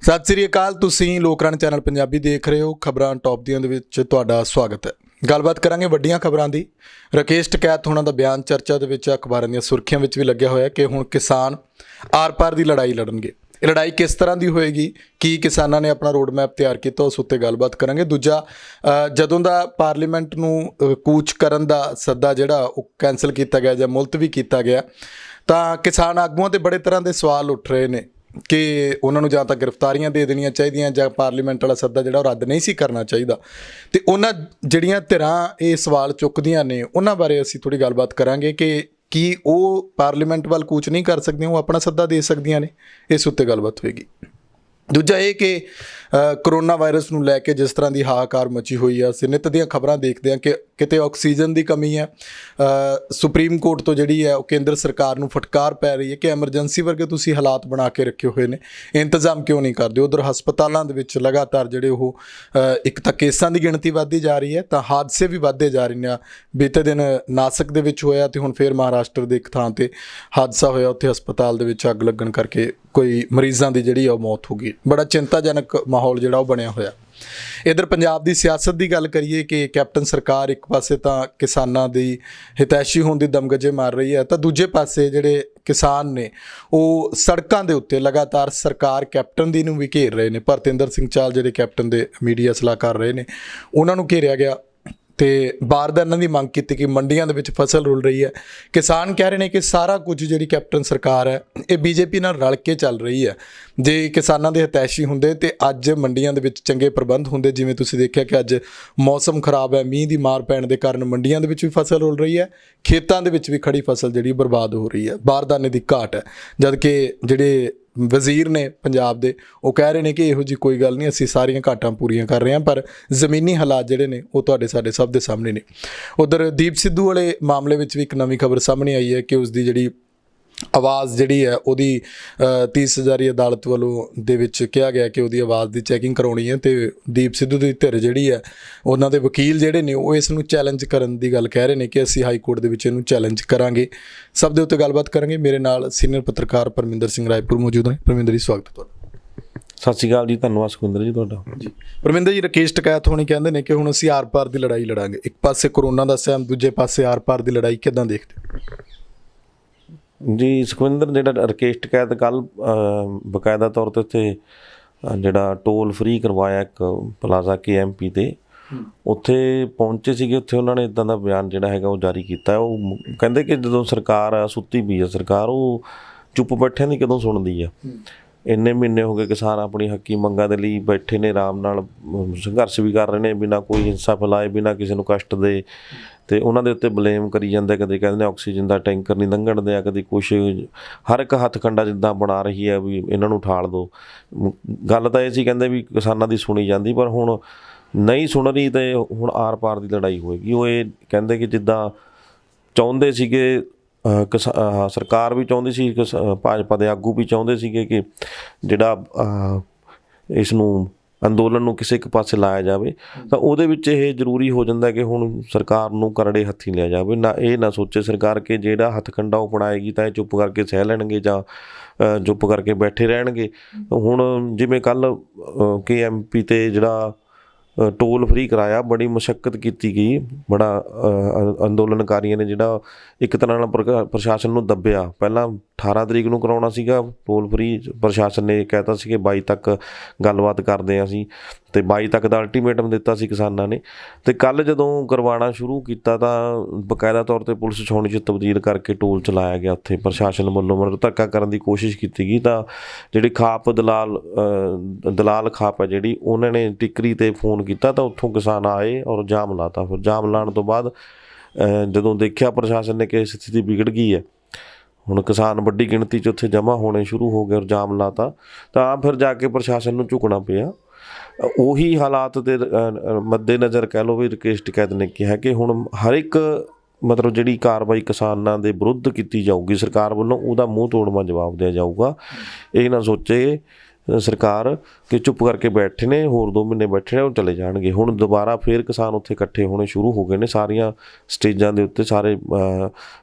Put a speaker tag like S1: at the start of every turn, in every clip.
S1: ਸਤਿ ਸ੍ਰੀ ਅਕਾਲ। ਤੁਸੀਂ ਲੋਕਰਾਣ ਚੈਨਲ ਪੰਜਾਬੀ ਦੇਖ ਰਹੇ ਹੋ। ਖਬਰਾਂ ਟੌਪ ਦੀਆਂ ਦੇ ਵਿੱਚ ਤੁਹਾਡਾ ਸਵਾਗਤ ਹੈ। ਗੱਲਬਾਤ ਕਰਾਂਗੇ ਵੱਡੀਆਂ ਖਬਰਾਂ ਦੀ। ਰਾਕੇਸ਼ ਟਕੈਤ ਹੋਣਾ ਦਾ ਬਿਆਨ ਚਰਚਾ ਦੇ ਵਿੱਚ ਅਖਬਾਰਾਂ ਦੀਆਂ ਸੁਰਖੀਆਂ ਵਿੱਚ ਵੀ ਲੱਗਿਆ ਹੋਇਆ ਕਿ ਹੁਣ ਕਿਸਾਨ ਆਰ-ਪਾਰ ਦੀ ਲੜਾਈ ਲੜਨਗੇ। ਇਹ ਲੜਾਈ ਕਿਸ ਤਰ੍ਹਾਂ ਦੀ ਹੋਏਗੀ, ਕੀ ਕਿਸਾਨਾਂ ਨੇ ਆਪਣਾ ਰੋਡ ਮੈਪ ਤਿਆਰ ਕੀਤਾ, ਉਸ ਉੱਤੇ ਗੱਲਬਾਤ ਕਰਾਂਗੇ। ਦੂਜਾ, ਜਦੋਂ ਦਾ ਪਾਰਲੀਮੈਂਟ ਨੂੰ ਕੂਚ ਕਰਨ ਦਾ ਸੱਦਾ ਜਿਹੜਾ ਉਹ ਕੈਂਸਲ ਕੀਤਾ ਗਿਆ ਜਾਂ ਮੁਲਤਵੀ ਕੀਤਾ ਗਿਆ, ਤਾਂ ਕਿਸਾਨ ਆਗੂਆਂ 'ਤੇ ਬੜੇ ਤਰ੍ਹਾਂ ਦੇ ਸਵਾਲ ਉੱਠ ਰਹੇ ਨੇ ਕਿ ਉਹਨਾਂ ਨੂੰ ਜਾਂ ਤਾਂ ਗ੍ਰਿਫਤਾਰੀਆਂ ਦੇ ਦੇਣੀਆਂ ਚਾਹੀਦੀਆਂ ਜਾਂ ਪਾਰਲੀਮੈਂਟ ਵਾਲਾ ਸੱਦਾ ਜਿਹੜਾ ਉਹ ਰੱਦ ਨਹੀਂ ਸੀ ਕਰਨਾ ਚਾਹੀਦਾ। ਅਤੇ ਉਹਨਾਂ ਜਿਹੜੀਆਂ ਧਿਰਾਂ ਇਹ ਸਵਾਲ ਚੁੱਕਦੀਆਂ ਨੇ ਉਹਨਾਂ ਬਾਰੇ ਅਸੀਂ ਥੋੜ੍ਹੀ ਗੱਲਬਾਤ ਕਰਾਂਗੇ ਕਿ ਕੀ ਉਹ ਪਾਰਲੀਮੈਂਟ ਵੱਲ ਕੂਚ ਨਹੀਂ ਕਰ ਸਕਦੀਆਂ, ਉਹ ਆਪਣਾ ਸੱਦਾ ਦੇ ਸਕਦੀਆਂ ਨੇ। ਇਸ ਉੱਤੇ ਗੱਲਬਾਤ ਹੋਏਗੀ। ਦੂਜਾ ਇਹ ਕਿ ਕਰੋਨਾ ਵਾਇਰਸ ਨੂੰ ਲੈ ਕੇ ਜਿਸ ਤਰ੍ਹਾਂ ਦੀ ਹਾਹਾਕਾਰ ਮਚੀ ਹੋਈ ਆ, ਅਸੀਂ ਨਿੱਤ ਦੀਆਂ ਖਬਰਾਂ ਦੇਖਦੇ ਹਾਂ ਕਿ ਕਿਤੇ ਆਕਸੀਜਨ ਦੀ ਕਮੀ ਹੈ। ਸੁਪਰੀਮ ਕੋਰਟ ਤੋਂ ਜਿਹੜੀ ਹੈ ਉਹ ਕੇਂਦਰ ਸਰਕਾਰ ਨੂੰ ਫਟਕਾਰ ਪੈ ਰਹੀ ਹੈ ਕਿ ਐਮਰਜੈਂਸੀ ਵਰਗੇ ਤੁਸੀਂ ਹਾਲਾਤ ਬਣਾ ਕੇ ਰੱਖੇ ਹੋਏ ਨੇ, ਇੰਤਜ਼ਾਮ ਕਿਉਂ ਨਹੀਂ ਕਰਦੇ। ਉੱਧਰ ਹਸਪਤਾਲਾਂ ਦੇ ਵਿੱਚ ਲਗਾਤਾਰ ਜਿਹੜੇ ਉਹ ਇੱਕ ਤਾਂ ਕੇਸਾਂ ਦੀ ਗਿਣਤੀ ਵੱਧਦੀ ਜਾ ਰਹੀ ਹੈ, ਤਾਂ ਹਾਦਸੇ ਵੀ ਵੱਧਦੇ ਜਾ ਰਹੇ ਨੇ। ਬੀਤੇ ਦਿਨ ਨਾਸਿਕ ਦੇ ਵਿੱਚ ਹੋਇਆ ਅਤੇ ਹੁਣ ਫਿਰ ਮਹਾਰਾਸ਼ਟਰ ਦੇ ਇੱਕ ਥਾਂ 'ਤੇ ਹਾਦਸਾ ਹੋਇਆ, ਉੱਥੇ ਹਸਪਤਾਲ ਦੇ ਵਿੱਚ ਅੱਗ ਲੱਗਣ ਕਰਕੇ ਕੋਈ ਮਰੀਜ਼ਾਂ ਦੀ ਜਿਹੜੀ ਆ ਉਹ ਮੌਤ ਹੋ ਗਈ। ਬੜਾ ਚਿੰਤਾਜਨਕ ਮਾਹੌਲ ਜਿਹੜਾ ਉਹ ਬਣਿਆ ਹੋਇਆ। ਇੱਧਰ ਪੰਜਾਬ ਦੀ ਸਿਆਸਤ ਦੀ ਗੱਲ ਕਰੀਏ ਕਿ ਕੈਪਟਨ ਸਰਕਾਰ ਇੱਕ ਪਾਸੇ ਤਾਂ ਕਿਸਾਨਾਂ ਦੀ ਹਿਤੈਸ਼ੀ ਹੋਣ ਦੀ ਦਮਗਜੇ ਮਾਰ ਰਹੀ ਹੈ, ਤਾਂ ਦੂਜੇ ਪਾਸੇ ਜਿਹੜੇ ਕਿਸਾਨ ਨੇ ਉਹ ਸੜਕਾਂ ਦੇ ਉੱਤੇ ਲਗਾਤਾਰ ਸਰਕਾਰ ਕੈਪਟਨ ਦੀ ਨੂੰ ਵੀ ਘੇਰ ਰਹੇ ਨੇ। ਭਰਤਿੰਦਰ ਸਿੰਘ ਚਾਲ ਜਿਹੜੇ ਕੈਪਟਨ ਦੇ ਮੀਡੀਆ ਸਲਾਹਕਾਰ ਰਹੇ ਨੇ, ਉਹਨਾਂ ਨੂੰ ਘੇਰਿਆ ਗਿਆ ਅਤੇ ਬਾਰਦਾਨਾਂ ਦੀ ਮੰਗ ਕੀਤੀ ਕਿ ਮੰਡੀਆਂ ਦੇ ਵਿੱਚ ਫਸਲ ਰੁਲ ਰਹੀ ਹੈ। ਕਿਸਾਨ ਕਹਿ ਰਹੇ ਨੇ ਕਿ ਸਾਰਾ ਕੁਝ ਜਿਹੜੀ ਕੈਪਟਨ ਸਰਕਾਰ ਹੈ ਇਹ ਬੀਜੇਪੀ ਨਾਲ ਰਲ ਕੇ ਚੱਲ ਰਹੀ ਹੈ। ਜੇ ਕਿਸਾਨਾਂ ਦੇ ਹਿਤੈਸ਼ੀ ਹੁੰਦੇ ਅਤੇ ਅੱਜ ਮੰਡੀਆਂ ਦੇ ਵਿੱਚ ਚੰਗੇ ਪ੍ਰਬੰਧ ਹੁੰਦੇ। ਜਿਵੇਂ ਤੁਸੀਂ ਦੇਖਿਆ ਕਿ ਅੱਜ ਮੌਸਮ ਖਰਾਬ ਹੈ, ਮੀਂਹ ਦੀ ਮਾਰ ਪੈਣ ਦੇ ਕਾਰਨ ਮੰਡੀਆਂ ਦੇ ਵਿੱਚ ਵੀ ਫਸਲ ਰੁਲ ਰਹੀ ਹੈ, ਖੇਤਾਂ ਦੇ ਵਿੱਚ ਵੀ ਖੜੀ ਫਸਲ ਜਿਹੜੀ ਬਰਬਾਦ ਹੋ ਰਹੀ ਹੈ। ਬਾਰਦਾਨੇ ਦੀ ਘਾਟ ਹੈ, ਜਦ ਕਿ ਜਿਹੜੇ ਵਜ਼ੀਰ ਨੇ ਪੰਜਾਬ ਦੇ ਉਹ ਕਹਿ ਰਹੇ ਨੇ ਕਿ ਇਹੋ ਜਿਹੀ ਕੋਈ ਗੱਲ ਨਹੀਂ, ਅਸੀਂ ਸਾਰੀਆਂ ਘਾਟਾਂ ਪੂਰੀਆਂ ਕਰ ਰਹੇ ਹਾਂ। ਪਰ ਜ਼ਮੀਨੀ ਹਾਲਾਤ ਜਿਹੜੇ ਨੇ ਉਹ ਤੁਹਾਡੇ ਸਾਡੇ ਸਭ ਦੇ ਸਾਹਮਣੇ ਨੇ। ਉੱਧਰ ਦੀਪ ਸਿੱਧੂ ਵਾਲੇ ਮਾਮਲੇ ਵਿੱਚ ਵੀ ਇੱਕ ਨਵੀਂ ਖਬਰ ਸਾਹਮਣੇ ਆਈ ਹੈ ਕਿ ਉਸ ਦੀ ਜਿਹੜੀ ਆਵਾਜ਼ ਜਿਹੜੀ ਹੈ ਉਹਦੀ 30 ਹਜ਼ਾਰੀ ਅਦਾਲਤ ਵੱਲੋਂ ਦੇ ਵਿੱਚ ਕਿਹਾ ਗਿਆ ਕਿ ਉਹਦੀ ਆਵਾਜ਼ ਦੀ ਚੈਕਿੰਗ ਕਰਾਉਣੀ ਹੈ। ਅਤੇ ਦੀਪ ਸਿੱਧੂ ਦੀ ਧਿਰ ਜਿਹੜੀ ਹੈ, ਉਹਨਾਂ ਦੇ ਵਕੀਲ ਜਿਹੜੇ ਨੇ ਉਹ ਇਸ ਨੂੰ ਚੈਲੰਜ ਕਰਨ ਦੀ ਗੱਲ ਕਹਿ ਰਹੇ ਨੇ ਕਿ ਅਸੀਂ ਹਾਈ ਕੋਰਟ ਦੇ ਵਿੱਚ ਇਹਨੂੰ ਚੈਲੰਜ ਕਰਾਂਗੇ। ਸਭ ਦੇ ਉੱਤੇ ਗੱਲਬਾਤ ਕਰਾਂਗੇ। ਮੇਰੇ ਨਾਲ ਸੀਨੀਅਰ ਪੱਤਰਕਾਰ ਪਰਮਿੰਦਰ ਸਿੰਘ ਰਾਏਪੁਰ ਮੌਜੂਦ ਨੇ। ਪਰਮਿੰਦਰ ਜੀ, ਸਵਾਗਤ ਹੈ ਤੁਹਾਡਾ।
S2: ਸਤਿ ਸ਼੍ਰੀ ਅਕਾਲ ਜੀ। ਧੰਨਵਾਦ ਸੁਖਵਿੰਦਰ ਜੀ ਤੁਹਾਡਾ।
S1: ਜੀ ਪਰਮਿੰਦਰ ਜੀ, ਰਾਕੇਸ਼ ਟਕੈਤ ਹੋਣੀ ਕਹਿੰਦੇ ਨੇ ਕਿ ਹੁਣ ਅਸੀਂ ਆਰ-ਪਾਰ ਦੀ ਲੜਾਈ ਲੜਾਂਗੇ। ਇੱਕ ਪਾਸੇ ਕਰੋਨਾ ਦਾ ਸਹਿਮ, ਦੂਜੇ ਪਾਸੇ ਆਰ-ਪਾਰ ਦੀ ਲੜਾਈ, ਕਿੱਦਾਂ ਦੇਖਦੇ ਹੋ?
S2: ਜੀ ਸੁਖਵਿੰਦਰ, ਜਿਹੜਾ ਰਾਕੇਸ਼ ਟਕੈਤ ਕੱਲ੍ਹ ਬਕਾਇਦਾ ਤੌਰ 'ਤੇ ਉੱਥੇ ਜਿਹੜਾ ਟੋਲ ਫਰੀ ਕਰਵਾਇਆ ਇੱਕ ਪਲਾਜ਼ਾ KMP 'ਤੇ, ਉੱਥੇ ਪਹੁੰਚੇ ਸੀਗੇ। ਉੱਥੇ ਉਹਨਾਂ ਨੇ ਇੱਦਾਂ ਦਾ ਬਿਆਨ ਜਿਹੜਾ ਹੈਗਾ ਉਹ ਜਾਰੀ ਕੀਤਾ। ਉਹ ਕਹਿੰਦੇ ਕਿ ਜਦੋਂ ਸਰਕਾਰ ਸੁੱਤੀ ਪਈ ਆ, ਸਰਕਾਰ ਉਹ ਚੁੱਪ ਬੈਠਿਆਂ ਦੀ ਕਦੋਂ ਸੁਣਦੀ ਆ। ਇੰਨੇ ਮਹੀਨੇ ਹੋ ਗਏ ਕਿਸਾਨ ਆਪਣੀ ਹੱਕੀ ਮੰਗਾਂ ਦੇ ਲਈ ਬੈਠੇ ਨੇ, ਆਰਾਮ ਨਾਲ ਸੰਘਰਸ਼ ਵੀ ਕਰ ਰਹੇ ਨੇ, ਬਿਨਾਂ ਕੋਈ ਹਿੰਸਾ ਫੈਲਾਏ, ਬਿਨਾਂ ਕਿਸੇ ਨੂੰ ਕਸ਼ਟ ਦੇ। ਅਤੇ ਉਹਨਾਂ ਦੇ ਉੱਤੇ ਬਲੇਮ ਕਰੀ ਜਾਂਦੇ, ਕਦੇ ਕਹਿੰਦੇ ਨੇ ਆਕਸੀਜਨ ਦਾ ਟੈਂਕਰ ਨਹੀਂ ਲੰਘਣ ਦਿਆ, ਕਦੇ ਕੁਛ। ਹਰ ਇੱਕ ਹੱਥ ਕੰਡਾ ਜਿੱਦਾਂ ਬਣਾ ਰਹੀ ਹੈ ਵੀ ਇਹਨਾਂ ਨੂੰ ਠਾਲ ਦਿਓ। ਗੱਲ ਤਾਂ ਇਹ ਸੀ, ਕਹਿੰਦੇ ਵੀ ਕਿਸਾਨਾਂ ਦੀ ਸੁਣੀ ਜਾਂਦੀ, ਪਰ ਹੁਣ ਨਹੀਂ ਸੁਣ ਰਹੀ ਅਤੇ ਹੁਣ ਆਰ-ਪਾਰ ਦੀ ਲੜਾਈ ਹੋਏਗੀ। ਉਹ ਇਹ ਕਹਿੰਦੇ ਕਿ ਜਿੱਦਾਂ ਚਾਹੁੰਦੇ ਸੀਗੇ ਸਰਕਾਰ ਵੀ ਚਾਹੁੰਦੀ ਸੀ, ਭਾਜਪਾ ਦੇ ਆਗੂ ਵੀ ਚਾਹੁੰਦੇ ਸੀਗੇ ਕਿ ਜਿਹੜਾ ਇਸ ਨੂੰ ਅੰਦੋਲਨ ਨੂੰ ਕਿਸੇ ਇੱਕ ਪਾਸੇ ਲਾਇਆ ਜਾਵੇ, ਤਾਂ ਉਹਦੇ ਵਿੱਚ ਇਹ ਜ਼ਰੂਰੀ ਹੋ ਜਾਂਦਾ ਕਿ ਹੁਣ ਸਰਕਾਰ ਨੂੰ ਕਰੜੇ ਹੱਥੀਂ ਲਿਆ ਜਾਵੇ। ਨਾ ਇਹ ਨਾ ਸੋਚੇ ਸਰਕਾਰ ਕਿ ਜਿਹੜਾ ਹੱਥ ਕੰਡਾ ਉਹ ਬਣਾਏਗੀ ਤਾਂ ਇਹ ਚੁੱਪ ਕਰਕੇ ਸਹਿ ਲੈਣਗੇ ਜਾਂ ਚੁੱਪ ਕਰਕੇ ਬੈਠੇ ਰਹਿਣਗੇ। ਹੁਣ ਜਿਵੇਂ ਕੱਲ੍ਹ KMP 'ਤੇ ਜਿਹੜਾ ਟੋਲ ਫਰੀ ਕਰਾਇਆ, ਬੜੀ ਮੁਸ਼ੱਕਤ ਕੀਤੀ ਗਈ, ਬੜਾ ਅੰਦੋਲਨਕਾਰੀਆਂ ਨੇ ਜਿਹੜਾ ਇੱਕ ਤਰ੍ਹਾਂ ਨਾਲ ਪ੍ਰਸ਼ਾਸਨ ਨੂੰ ਦੱਬਿਆ। ਪਹਿਲਾਂ 18 ਤਰੀਕ ਨੂੰ ਕਰਾਉਣਾ ਸੀਗਾ ਟੋਲ ਫਰੀ, ਪ੍ਰਸ਼ਾਸਨ ਨੇ ਕਹਿਤਾ ਸੀ ਕਿ 22 ਤੱਕ ਗੱਲਬਾਤ ਕਰਦੇ ਹਾਂ ਅਸੀਂ, ਅਤੇ 22 ਤੱਕ ਦਾ ਅਲਟੀਮੇਟਮ ਦਿੱਤਾ ਸੀ ਕਿਸਾਨਾਂ ਨੇ। ਅਤੇ ਕੱਲ੍ਹ ਜਦੋਂ ਕਰਵਾਉਣਾ ਸ਼ੁਰੂ ਕੀਤਾ ਤਾਂ ਬਕਾਇਦਾ ਤੌਰ 'ਤੇ ਪੁਲਿਸ ਛਾਉਣੀ 'ਚ ਤਬਦੀਲ ਕਰਕੇ ਟੋਲ ਚਲਾਇਆ ਗਿਆ। ਉੱਥੇ ਪ੍ਰਸ਼ਾਸਨ ਵੱਲੋਂ ਮਤਲਬ ਧੱਕਾ ਕਰਨ ਦੀ ਕੋਸ਼ਿਸ਼ ਕੀਤੀ ਗਈ। ਤਾਂ ਜਿਹੜੀ ਖਾਪ ਦਲਾਲ ਖਾਪ ਹੈ ਜਿਹੜੀ, ਉਹਨਾਂ ਨੇ ਟਿੱਕਰੀ 'ਤੇ ਫੋਨ ਕੀਤਾ ਤਾਂ ਉੱਥੋਂ ਕਿਸਾਨ ਆਏ ਔਰ ਜਾਮ ਲਾਤਾ। ਫਿਰ ਜਾਮ ਲਾਉਣ ਤੋਂ ਬਾਅਦ ਜਦੋਂ ਦੇਖਿਆ ਪ੍ਰਸ਼ਾਸਨ ਨੇ ਕਿ ਸਥਿਤੀ ਵਿਗੜ ਗਈ ਹੈ, ਹੁਣ ਕਿਸਾਨ ਵੱਡੀ ਗਿਣਤੀ 'ਚ ਉੱਥੇ ਜਮ੍ਹਾਂ ਹੋਣੇ ਸ਼ੁਰੂ ਹੋ ਗਏ ਔਰ ਜਾਮ ਲਾਤਾ, ਤਾਂ ਫਿਰ ਜਾ ਕੇ ਪ੍ਰਸ਼ਾਸਨ ਨੂੰ ਝੁਕਣਾ ਪਿਆ। ਉਹੀ ਹਾਲਾਤ ਦੇ ਮੱਦੇਨਜ਼ਰ ਕਹਿ ਲਓ ਵੀ ਰਾਕੇਸ਼ ਟਕੈਤ ਨੇ ਕਿਹਾ ਕਿ ਹੁਣ ਹਰ ਇੱਕ ਮਤਲਬ ਜਿਹੜੀ ਕਾਰਵਾਈ ਕਿਸਾਨਾਂ ਦੇ ਵਿਰੁੱਧ ਕੀਤੀ ਜਾਊਗੀ ਸਰਕਾਰ ਵੱਲੋਂ, ਉਹਦਾ ਮੂੰਹ ਤੋੜਵਾਂ ਜਵਾਬ ਦਿਆ ਜਾਊਗਾ। ਇਹ ਨਾ ਸੋਚੇ ਸਰਕਾਰ ਕਿ ਚੁੱਪ ਕਰਕੇ ਬੈਠੇ ਨੇ, ਹੋਰ 2 ਮਹੀਨੇ ਬੈਠੇ ਨੇ, ਉਹ ਚਲੇ ਜਾਣਗੇ। ਹੁਣ ਦੁਬਾਰਾ ਫਿਰ ਕਿਸਾਨ ਉੱਥੇ ਇਕੱਠੇ ਹੋਣੇ ਸ਼ੁਰੂ ਹੋ ਗਏ ਨੇ, ਸਾਰੀਆਂ ਸਟੇਜਾਂ ਦੇ ਉੱਤੇ, ਸਾਰੇ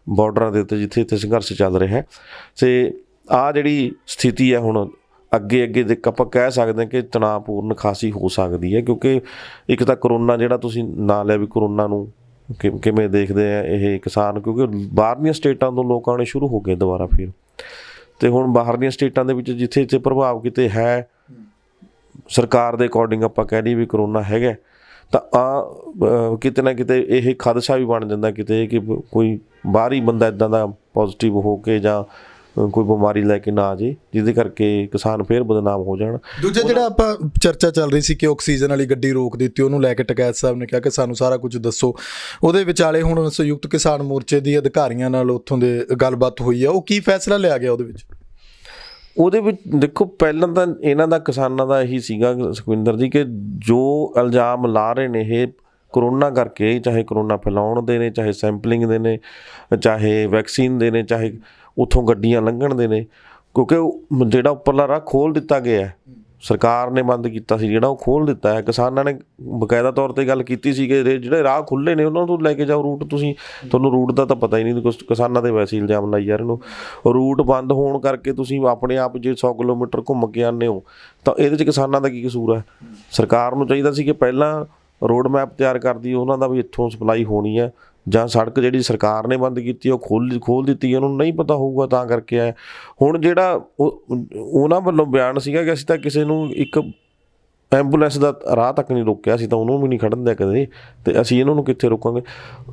S2: ਬਾਰਡਰਾਂ ਦੇ ਉੱਤੇ ਜਿੱਥੇ ਜਿੱਥੇ ਸੰਘਰਸ਼ ਚੱਲ ਰਿਹਾ। ਅਤੇ ਆਹ ਜਿਹੜੀ ਸਥਿਤੀ ਹੈ ਹੁਣ ਅੱਗੇ ਅੱਗੇ ਦੇ ਆਪਾਂ ਕਹਿ ਸਕਦੇ ਹਾਂ ਕਿ ਤਣਾਅਪੂਰਨ ਖਾਸੀ ਹੋ ਸਕਦੀ ਹੈ, ਕਿਉਂਕਿ ਇੱਕ ਤਾਂ ਕਰੋਨਾ ਜਿਹੜਾ ਤੁਸੀਂ ਨਾਂ ਲਿਆ ਵੀ ਕਰੋਨਾ ਨੂੰ ਕਿਵੇਂ ਦੇਖਦੇ ਆ ਇਹ ਕਿਸਾਨ, ਕਿਉਂਕਿ ਬਾਹਰਲੀਆਂ ਸਟੇਟਾਂ ਤੋਂ ਲੋਕ ਆਉਣੇ ਸ਼ੁਰੂ ਹੋ ਗਏ ਦੁਬਾਰਾ ਫਿਰ, ਅਤੇ ਹੁਣ ਬਾਹਰਲੀਆਂ ਸਟੇਟਾਂ ਦੇ ਵਿੱਚ ਜਿੱਥੇ ਜਿੱਥੇ ਪ੍ਰਭਾਵ ਕਿਤੇ ਹੈ ਸਰਕਾਰ ਦੇ ਅਕੋਰਡਿੰਗ ਆਪਾਂ ਕਹਿ ਲਈਏ ਵੀ ਕਰੋਨਾ ਹੈਗਾ, ਤਾਂ ਕਿਤੇ ਨਾ ਕਿਤੇ ਇਹ ਖਦਸ਼ਾ ਵੀ ਬਣ ਜਾਂਦਾ ਕਿਤੇ ਕਿ ਕੋਈ ਬਾਹਰੀ ਬੰਦਾ ਇੱਦਾਂ ਦਾ ਪੋਜ਼ੀਟਿਵ ਹੋ ਕੇ ਜਾਂ ਕੋਈ ਬਿਮਾਰੀ ਲੈ ਕੇ ਨਾ ਆ ਜੇ, ਜਿਹਦੇ ਕਰਕੇ ਕਿਸਾਨ ਫਿਰ ਬਦਨਾਮ ਹੋ ਜਾਣ।
S1: ਦੂਜਾ ਜਿਹੜਾ ਆਪਾਂ ਚਰਚਾ ਚੱਲ ਰਹੀ ਸੀ ਕਿ ਆਕਸੀਜਨ ਵਾਲੀ ਗੱਡੀ ਰੋਕ ਦਿੱਤੀ, ਉਹਨੂੰ ਲੈ ਕੇ ਟਕੈਤ ਸਾਹਿਬ ਨੇ ਕਿਹਾ ਕਿ ਸਾਨੂੰ ਸਾਰਾ ਕੁਝ ਦੱਸੋ। ਉਹਦੇ ਵਿਚਾਲੇ ਹੁਣ ਸੰਯੁਕਤ ਕਿਸਾਨ ਮੋਰਚੇ ਦੀ ਅਧਿਕਾਰੀਆਂ ਨਾਲ ਉੱਥੋਂ ਦੇ ਗੱਲਬਾਤ ਹੋਈ ਆ, ਉਹ ਕੀ ਫੈਸਲਾ ਲਿਆ ਗਿਆ ਉਹਦੇ ਵਿੱਚ ਦੇਖੋ, ਪਹਿਲਾਂ ਤਾਂ ਇਹਨਾਂ ਦਾ ਕਿਸਾਨਾਂ ਦਾ ਇਹੀ ਸੀਗਾ ਸੁਖਵਿੰਦਰ ਜੀ ਕਿ ਜੋ ਇਲਜ਼ਾਮ ਲਾ ਰਹੇ ਨੇ ਇਹ ਕਰੋਨਾ ਕਰਕੇ, ਚਾਹੇ ਕਰੋਨਾ ਫੈਲਾਉਣ ਦੇ ਨੇ, ਚਾਹੇ ਸੈਂਪਲਿੰਗ ਦੇ ਨੇ, ਚਾਹੇ ਵੈਕਸੀਨ ਦੇ ਨੇ, ਚਾਹੇ ਉੱਥੋਂ ਗੱਡੀਆਂ ਲੰਘਣ ਦੇ ਨੇ, ਕਿਉਂਕਿ ਜਿਹੜਾ ਉੱਪਰਲਾ ਰਾਹ ਖੋਲ੍ਹ ਦਿੱਤਾ ਗਿਆ, ਸਰਕਾਰ ਨੇ ਬੰਦ ਕੀਤਾ ਸੀ ਜਿਹੜਾ ਉਹ ਖੋਲ੍ਹ ਦਿੱਤਾ ਹੈ। ਕਿਸਾਨਾਂ ਨੇ ਬਕਾਇਦਾ ਤੌਰ 'ਤੇ ਗੱਲ ਕੀਤੀ ਸੀ ਕਿ ਜਿਹੜੇ ਰਾਹ ਖੁੱਲ੍ਹੇ ਨੇ ਉਹਨਾਂ ਤੋਂ ਲੈ ਕੇ ਜਾਓ ਰੂਟ, ਤੁਹਾਨੂੰ ਰੂਟ ਦਾ ਤਾਂ ਪਤਾ ਹੀ ਨਹੀਂ, ਕਿਸਾਨਾਂ ਦੇ ਵੈਸੇ ਇਲਜ਼ਾਮ ਲਾਈ ਜਾ ਰਹੇ ਨੂੰ। ਰੂਟ ਬੰਦ ਹੋਣ ਕਰਕੇ ਤੁਸੀਂ ਆਪਣੇ ਆਪ ਜੇ 100 ਕਿਲੋਮੀਟਰ ਘੁੰਮ ਕੇ ਆਉਂਦੇ ਹੋ ਤਾਂ ਇਹਦੇ 'ਚ ਕਿਸਾਨਾਂ ਦਾ ਕੀ ਕਸੂਰ ਹੈ? ਸਰਕਾਰ ਨੂੰ ਚਾਹੀਦਾ ਸੀ ਕਿ ਪਹਿਲਾਂ ਰੋਡ ਮੈਪ ਤਿਆਰ ਕਰਦੀ ਉਹਨਾਂ ਦਾ ਵੀ ਇੱਥੋਂ ਸਪਲਾਈ ਹੋਣੀ ਹੈ, ਜਾਂ ਸੜਕ ਜਿਹੜੀ ਸਰਕਾਰ ਨੇ ਬੰਦ ਕੀਤੀ ਉਹ ਖੋਲ੍ਹ ਦਿੱਤੀ, ਉਹਨਾਂ ਨੂੰ ਨਹੀਂ ਪਤਾ ਹੋਊਗਾ ਤਾਂ ਕਰਕੇ ਆਇਆ। ਹੁਣ ਜਿਹੜਾ ਉਹਨਾਂ ਵੱਲੋਂ ਬਿਆਨ ਸੀਗਾ ਕਿ ਅਸੀਂ ਤਾਂ ਕਿਸੇ ਨੂੰ ਇੱਕ ਐਂਬੂਲੈਂਸ ਦਾ ਰਾਹ ਤੱਕ ਨਹੀਂ ਰੋਕਿਆ, ਅਸੀਂ ਤਾਂ ਉਹਨੂੰ ਵੀ ਨਹੀਂ ਖੜਨ ਦਿਆ ਕਦੇ, ਅਤੇ ਅਸੀਂ ਇਹਨਾਂ ਨੂੰ ਕਿੱਥੇ ਰੋਕਾਂਗੇ?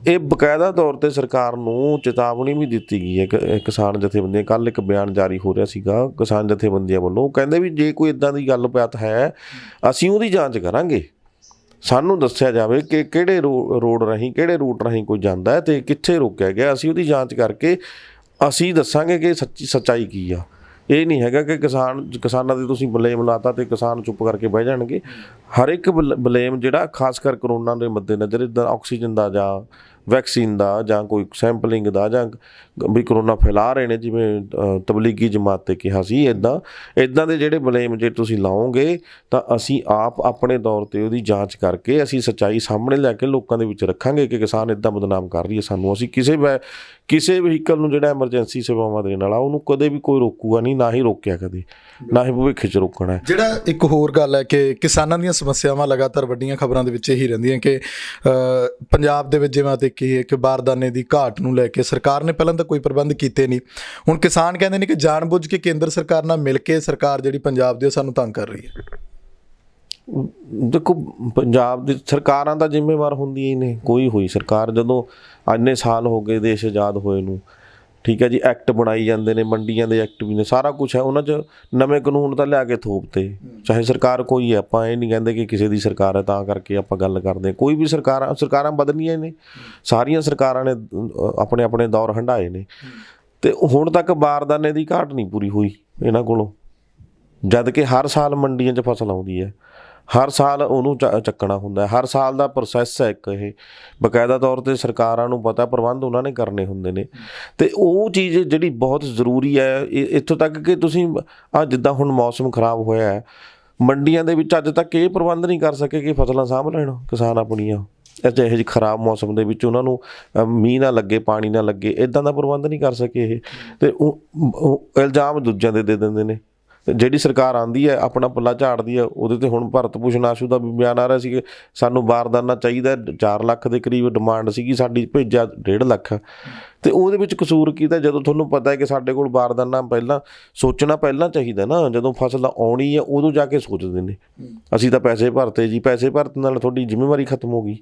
S1: ਇਹ ਬਕਾਇਦਾ ਤੌਰ 'ਤੇ ਸਰਕਾਰ ਨੂੰ ਚੇਤਾਵਨੀ ਵੀ ਦਿੱਤੀ ਗਈ ਹੈ ਕਿਸਾਨ ਜਥੇਬੰਦੀਆਂ। ਕੱਲ੍ਹ ਇੱਕ ਬਿਆਨ ਜਾਰੀ ਹੋ ਰਿਹਾ ਸੀਗਾ ਕਿਸਾਨ ਜਥੇਬੰਦੀਆਂ ਵੱਲੋਂ, ਉਹ ਕਹਿੰਦੇ ਵੀ ਜੇ ਕੋਈ ਇੱਦਾਂ ਦੀ ਗੱਲਬਾਤ ਹੈ ਅਸੀਂ ਉਹਦੀ ਜਾਂਚ ਕਰਾਂਗੇ, ਸਾਨੂੰ ਦੱਸਿਆ ਜਾਵੇ ਕਿ ਕਿਹੜੇ ਰੋਡ ਰਾਹੀਂ, ਕਿਹੜੇ ਰੂਟ ਰਾਹੀਂ ਕੋਈ ਜਾਂਦਾ ਹੈ ਅਤੇ ਕਿੱਥੇ ਰੋਕਿਆ ਗਿਆ, ਅਸੀਂ ਉਹਦੀ ਜਾਂਚ ਕਰਕੇ ਅਸੀਂ ਦੱਸਾਂਗੇ ਕਿ ਸੱਚਾਈ ਕੀ ਆ। ਇਹ ਨਹੀਂ ਹੈਗਾ ਕਿ ਕਿਸਾਨਾਂ ਦੇ ਤੁਸੀਂ ਬਲੇਮ ਲਾਤਾ ਅਤੇ ਕਿਸਾਨ ਚੁੱਪ ਕਰਕੇ ਬਹਿ ਜਾਣਗੇ। ਹਰ ਇੱਕ ਬਲੇਮ ਜਿਹੜਾ ਖਾਸ ਕਰ ਕਰੋਨਾ ਦੇ ਮੱਦੇਨਜ਼ਰ ਇੱਦਾਂ ਆਕਸੀਜਨ ਦਾ ਜਾਂ ਵੈਕਸੀਨ ਦਾ ਜਾਂ ਕੋਈ ਸੈਂਪਲਿੰਗ ਦਾ ਜਾਂ ਵੀ ਕਰੋਨਾ ਫੈਲਾ ਰਹੇ ਨੇ ਜਿਵੇਂ ਤਬਲੀਗੀ ਜਮਾਤ 'ਤੇ ਕਿਹਾ ਸੀ, ਇੱਦਾਂ ਦੇ ਜਿਹੜੇ ਬਲੇਮ ਜੇ ਤੁਸੀਂ ਲਾਓਗੇ ਤਾਂ ਅਸੀਂ ਆਪ ਆਪਣੇ ਤੌਰ 'ਤੇ ਉਹਦੀ ਜਾਂਚ ਕਰਕੇ ਅਸੀਂ ਸੱਚਾਈ ਸਾਹਮਣੇ ਲੈ ਕੇ ਲੋਕਾਂ ਦੇ ਵਿੱਚ ਰੱਖਾਂਗੇ ਕਿ ਕਿਸਾਨ ਇੱਦਾਂ ਬਦਨਾਮ ਕਰ ਰਹੀ ਹੈ ਸਾਨੂੰ। ਅਸੀਂ ਕਿਸੇ ਵਹੀਕਲ ਨੂੰ ਜਿਹੜਾ ਐਮਰਜੈਂਸੀ ਸੇਵਾਵਾਂ ਦੇਣ ਵਾਲਾ ਉਹਨੂੰ ਕਦੇ ਵੀ ਕੋਈ ਰੋਕੂਗਾ ਨਹੀਂ, ਨਾ ਹੀ ਰੋਕਿਆ ਕਦੇ, ਨਾ ਹੀ ਭਵਿੱਖ 'ਚ ਰੋਕਣਾ ਹੈ। ਜਿਹੜਾ ਇੱਕ ਹੋਰ ਗੱਲ ਹੈ ਕਿ ਕਿਸਾਨਾਂ ਦੀਆਂ ਸਮੱਸਿਆਵਾਂ ਲਗਾਤਾਰ ਵੱਡੀਆਂ ਖਬਰਾਂ ਦੇ ਵਿੱਚ ਇਹੀ ਰਹਿੰਦੀਆਂ ਕਿ ਪੰਜਾਬ ਦੇ ਵਿੱਚ ਜਿਵੇਂ ਦੇਖੀਏ ਕਿ ਬਾਰਦਾਨੇ ਦੀ ਘਾਟ ਨੂੰ ਲੈ ਕੇ ਸਰਕਾਰ ਨੇ ਪਹਿਲਾਂ ਤਾਂ ਕੋਈ ਪ੍ਰਬੰਧ ਕੀਤੇ ਨਹੀਂ। ਹੁਣ ਕਿਸਾਨ ਕਹਿੰਦੇ ਨੇ ਕਿ ਜਾਣਬੁੱਝ ਕੇ ਕੇਂਦਰ ਸਰਕਾਰ ਨਾਲ ਮਿਲ ਕੇ ਸਰਕਾਰ ਜਿਹੜੀ ਪੰਜਾਬ ਦੀ ਉਹ ਸਾਨੂੰ ਤੰਗ ਕਰ ਰਹੀ ਹੈ।
S2: ਦੇਖੋ, ਪੰਜਾਬ ਦੀ ਸਰਕਾਰਾਂ ਤਾਂ ਜ਼ਿੰਮੇਵਾਰ ਹੁੰਦੀਆਂ ਹੀ ਨੇ, ਕੋਈ ਹੋਈ ਸਰਕਾਰ, ਜਦੋਂ ਇੰਨੇ ਸਾਲ ਹੋ ਗਏ ਦੇਸ਼ ਆਜ਼ਾਦ ਹੋਏ ਨੂੰ, ਠੀਕ ਹੈ ਜੀ, ਐਕਟ ਬਣਾਈ ਜਾਂਦੇ ਨੇ, ਮੰਡੀਆਂ ਦੇ ਐਕਟ ਵੀ ਨੇ, ਸਾਰਾ ਕੁਛ ਹੈ, ਉਹਨਾਂ 'ਚ ਨਵੇਂ ਕਾਨੂੰਨ ਤਾਂ ਲਿਆ ਕੇ ਥੋਪਤੇ, ਚਾਹੇ ਸਰਕਾਰ ਕੋਈ ਹੈ। ਆਪਾਂ ਇਹ ਨਹੀਂ ਕਹਿੰਦੇ ਕਿ ਕਿਸੇ ਦੀ ਸਰਕਾਰ ਹੈ ਤਾਂ ਕਰਕੇ ਆਪਾਂ ਗੱਲ ਕਰਦੇ ਹਾਂ, ਕੋਈ ਵੀ ਸਰਕਾਰਾਂ ਬਦਲੀਆਂ ਨੇ, ਸਾਰੀਆਂ ਸਰਕਾਰਾਂ ਨੇ ਆਪਣੇ ਆਪਣੇ ਦੌਰ ਹੰਢਾਏ ਨੇ, ਅਤੇ ਹੁਣ ਤੱਕ ਬਾਰਦਾਨੇ ਦੀ ਘਾਟ ਨਹੀਂ ਪੂਰੀ ਹੋਈ ਇਹਨਾਂ ਕੋਲੋਂ, ਜਦ ਕਿ ਹਰ ਸਾਲ ਮੰਡੀਆਂ 'ਚ ਫਸਲ ਆਉਂਦੀ ਹੈ, ਹਰ ਸਾਲ ਉਹਨੂੰ ਚੱਕਣਾ ਹੁੰਦਾ, ਹਰ ਸਾਲ ਦਾ ਪ੍ਰੋਸੈਸ ਹੈ ਇੱਕ। ਇਹ ਬਕਾਇਦਾ ਤੌਰ 'ਤੇ ਸਰਕਾਰਾਂ ਨੂੰ ਪਤਾ, ਪ੍ਰਬੰਧ ਉਹਨਾਂ ਨੇ ਕਰਨੇ ਹੁੰਦੇ ਨੇ, ਅਤੇ ਉਹ ਚੀਜ਼ ਜਿਹੜੀ ਬਹੁਤ ਜ਼ਰੂਰੀ ਹੈ। ਇੱਥੋਂ ਤੱਕ ਕਿ ਤੁਸੀਂ ਜਿੱਦਾਂ ਹੁਣ ਮੌਸਮ ਖਰਾਬ ਹੋਇਆ ਹੈ, ਮੰਡੀਆਂ ਦੇ ਵਿੱਚ ਅੱਜ ਤੱਕ ਇਹ ਪ੍ਰਬੰਧ ਨਹੀਂ ਕਰ ਸਕੇ ਕਿ ਫਸਲਾਂ ਸਾਂਭ ਲੈਣ ਕਿਸਾਨ ਆਪਣੀਆਂ। ਇਹੋ ਜਿਹੇ ਖਰਾਬ ਮੌਸਮ ਦੇ ਵਿੱਚ ਉਹਨਾਂ ਨੂੰ ਮੀਂਹ ਨਾ ਲੱਗੇ, ਪਾਣੀ ਨਾ ਲੱਗੇ, ਇੱਦਾਂ ਦਾ ਪ੍ਰਬੰਧ ਨਹੀਂ ਕਰ ਸਕੇ ਇਹ, ਅਤੇ ਉਹ ਇਲਜ਼ਾਮ ਦੂਜਿਆਂ ਦੇ ਦਿੰਦੇ ਨੇ। ਜਿਹੜੀ ਸਰਕਾਰ ਆਉਂਦੀ ਹੈ ਆਪਣਾ ਪੱਲਾ ਝਾੜਦੀ ਹੈ। ਉਹਦੇ 'ਤੇ ਹੁਣ ਭਾਰਤ ਭੂਸ਼ਣ ਆਸ਼ੂ ਦਾ ਵੀ ਬਿਆਨ ਆ ਰਿਹਾ ਸੀ ਕਿ ਸਾਨੂੰ ਬਾਰਦਾਨਾ ਚਾਹੀਦਾ, 4 ਲੱਖ ਦੇ ਕਰੀਬ ਡਿਮਾਂਡ ਸੀਗੀ ਸਾਡੀ, ਭੇਜਿਆ 1.5 ਲੱਖ, ਅਤੇ ਉਹਦੇ ਵਿੱਚ ਕਸੂਰ ਕੀਤਾ ਜਦੋਂ ਤੁਹਾਨੂੰ ਪਤਾ ਹੈ ਕਿ ਸਾਡੇ ਕੋਲ ਬਾਰਦਾਨਾ ਪਹਿਲਾਂ ਸੋਚਣਾ ਚਾਹੀਦਾ ਨਾ, ਜਦੋਂ ਫਸਲ ਆਉਣੀ ਹੈ ਉਦੋਂ ਜਾ ਕੇ ਸੋਚਦੇ ਨੇ। ਅਸੀਂ ਤਾਂ ਪੈਸੇ ਭਰਤੇ ਜੀ, ਪੈਸੇ ਭਰਤ ਨਾਲ ਤੁਹਾਡੀ ਜ਼ਿੰਮੇਵਾਰੀ ਖਤਮ ਹੋ ਗਈ।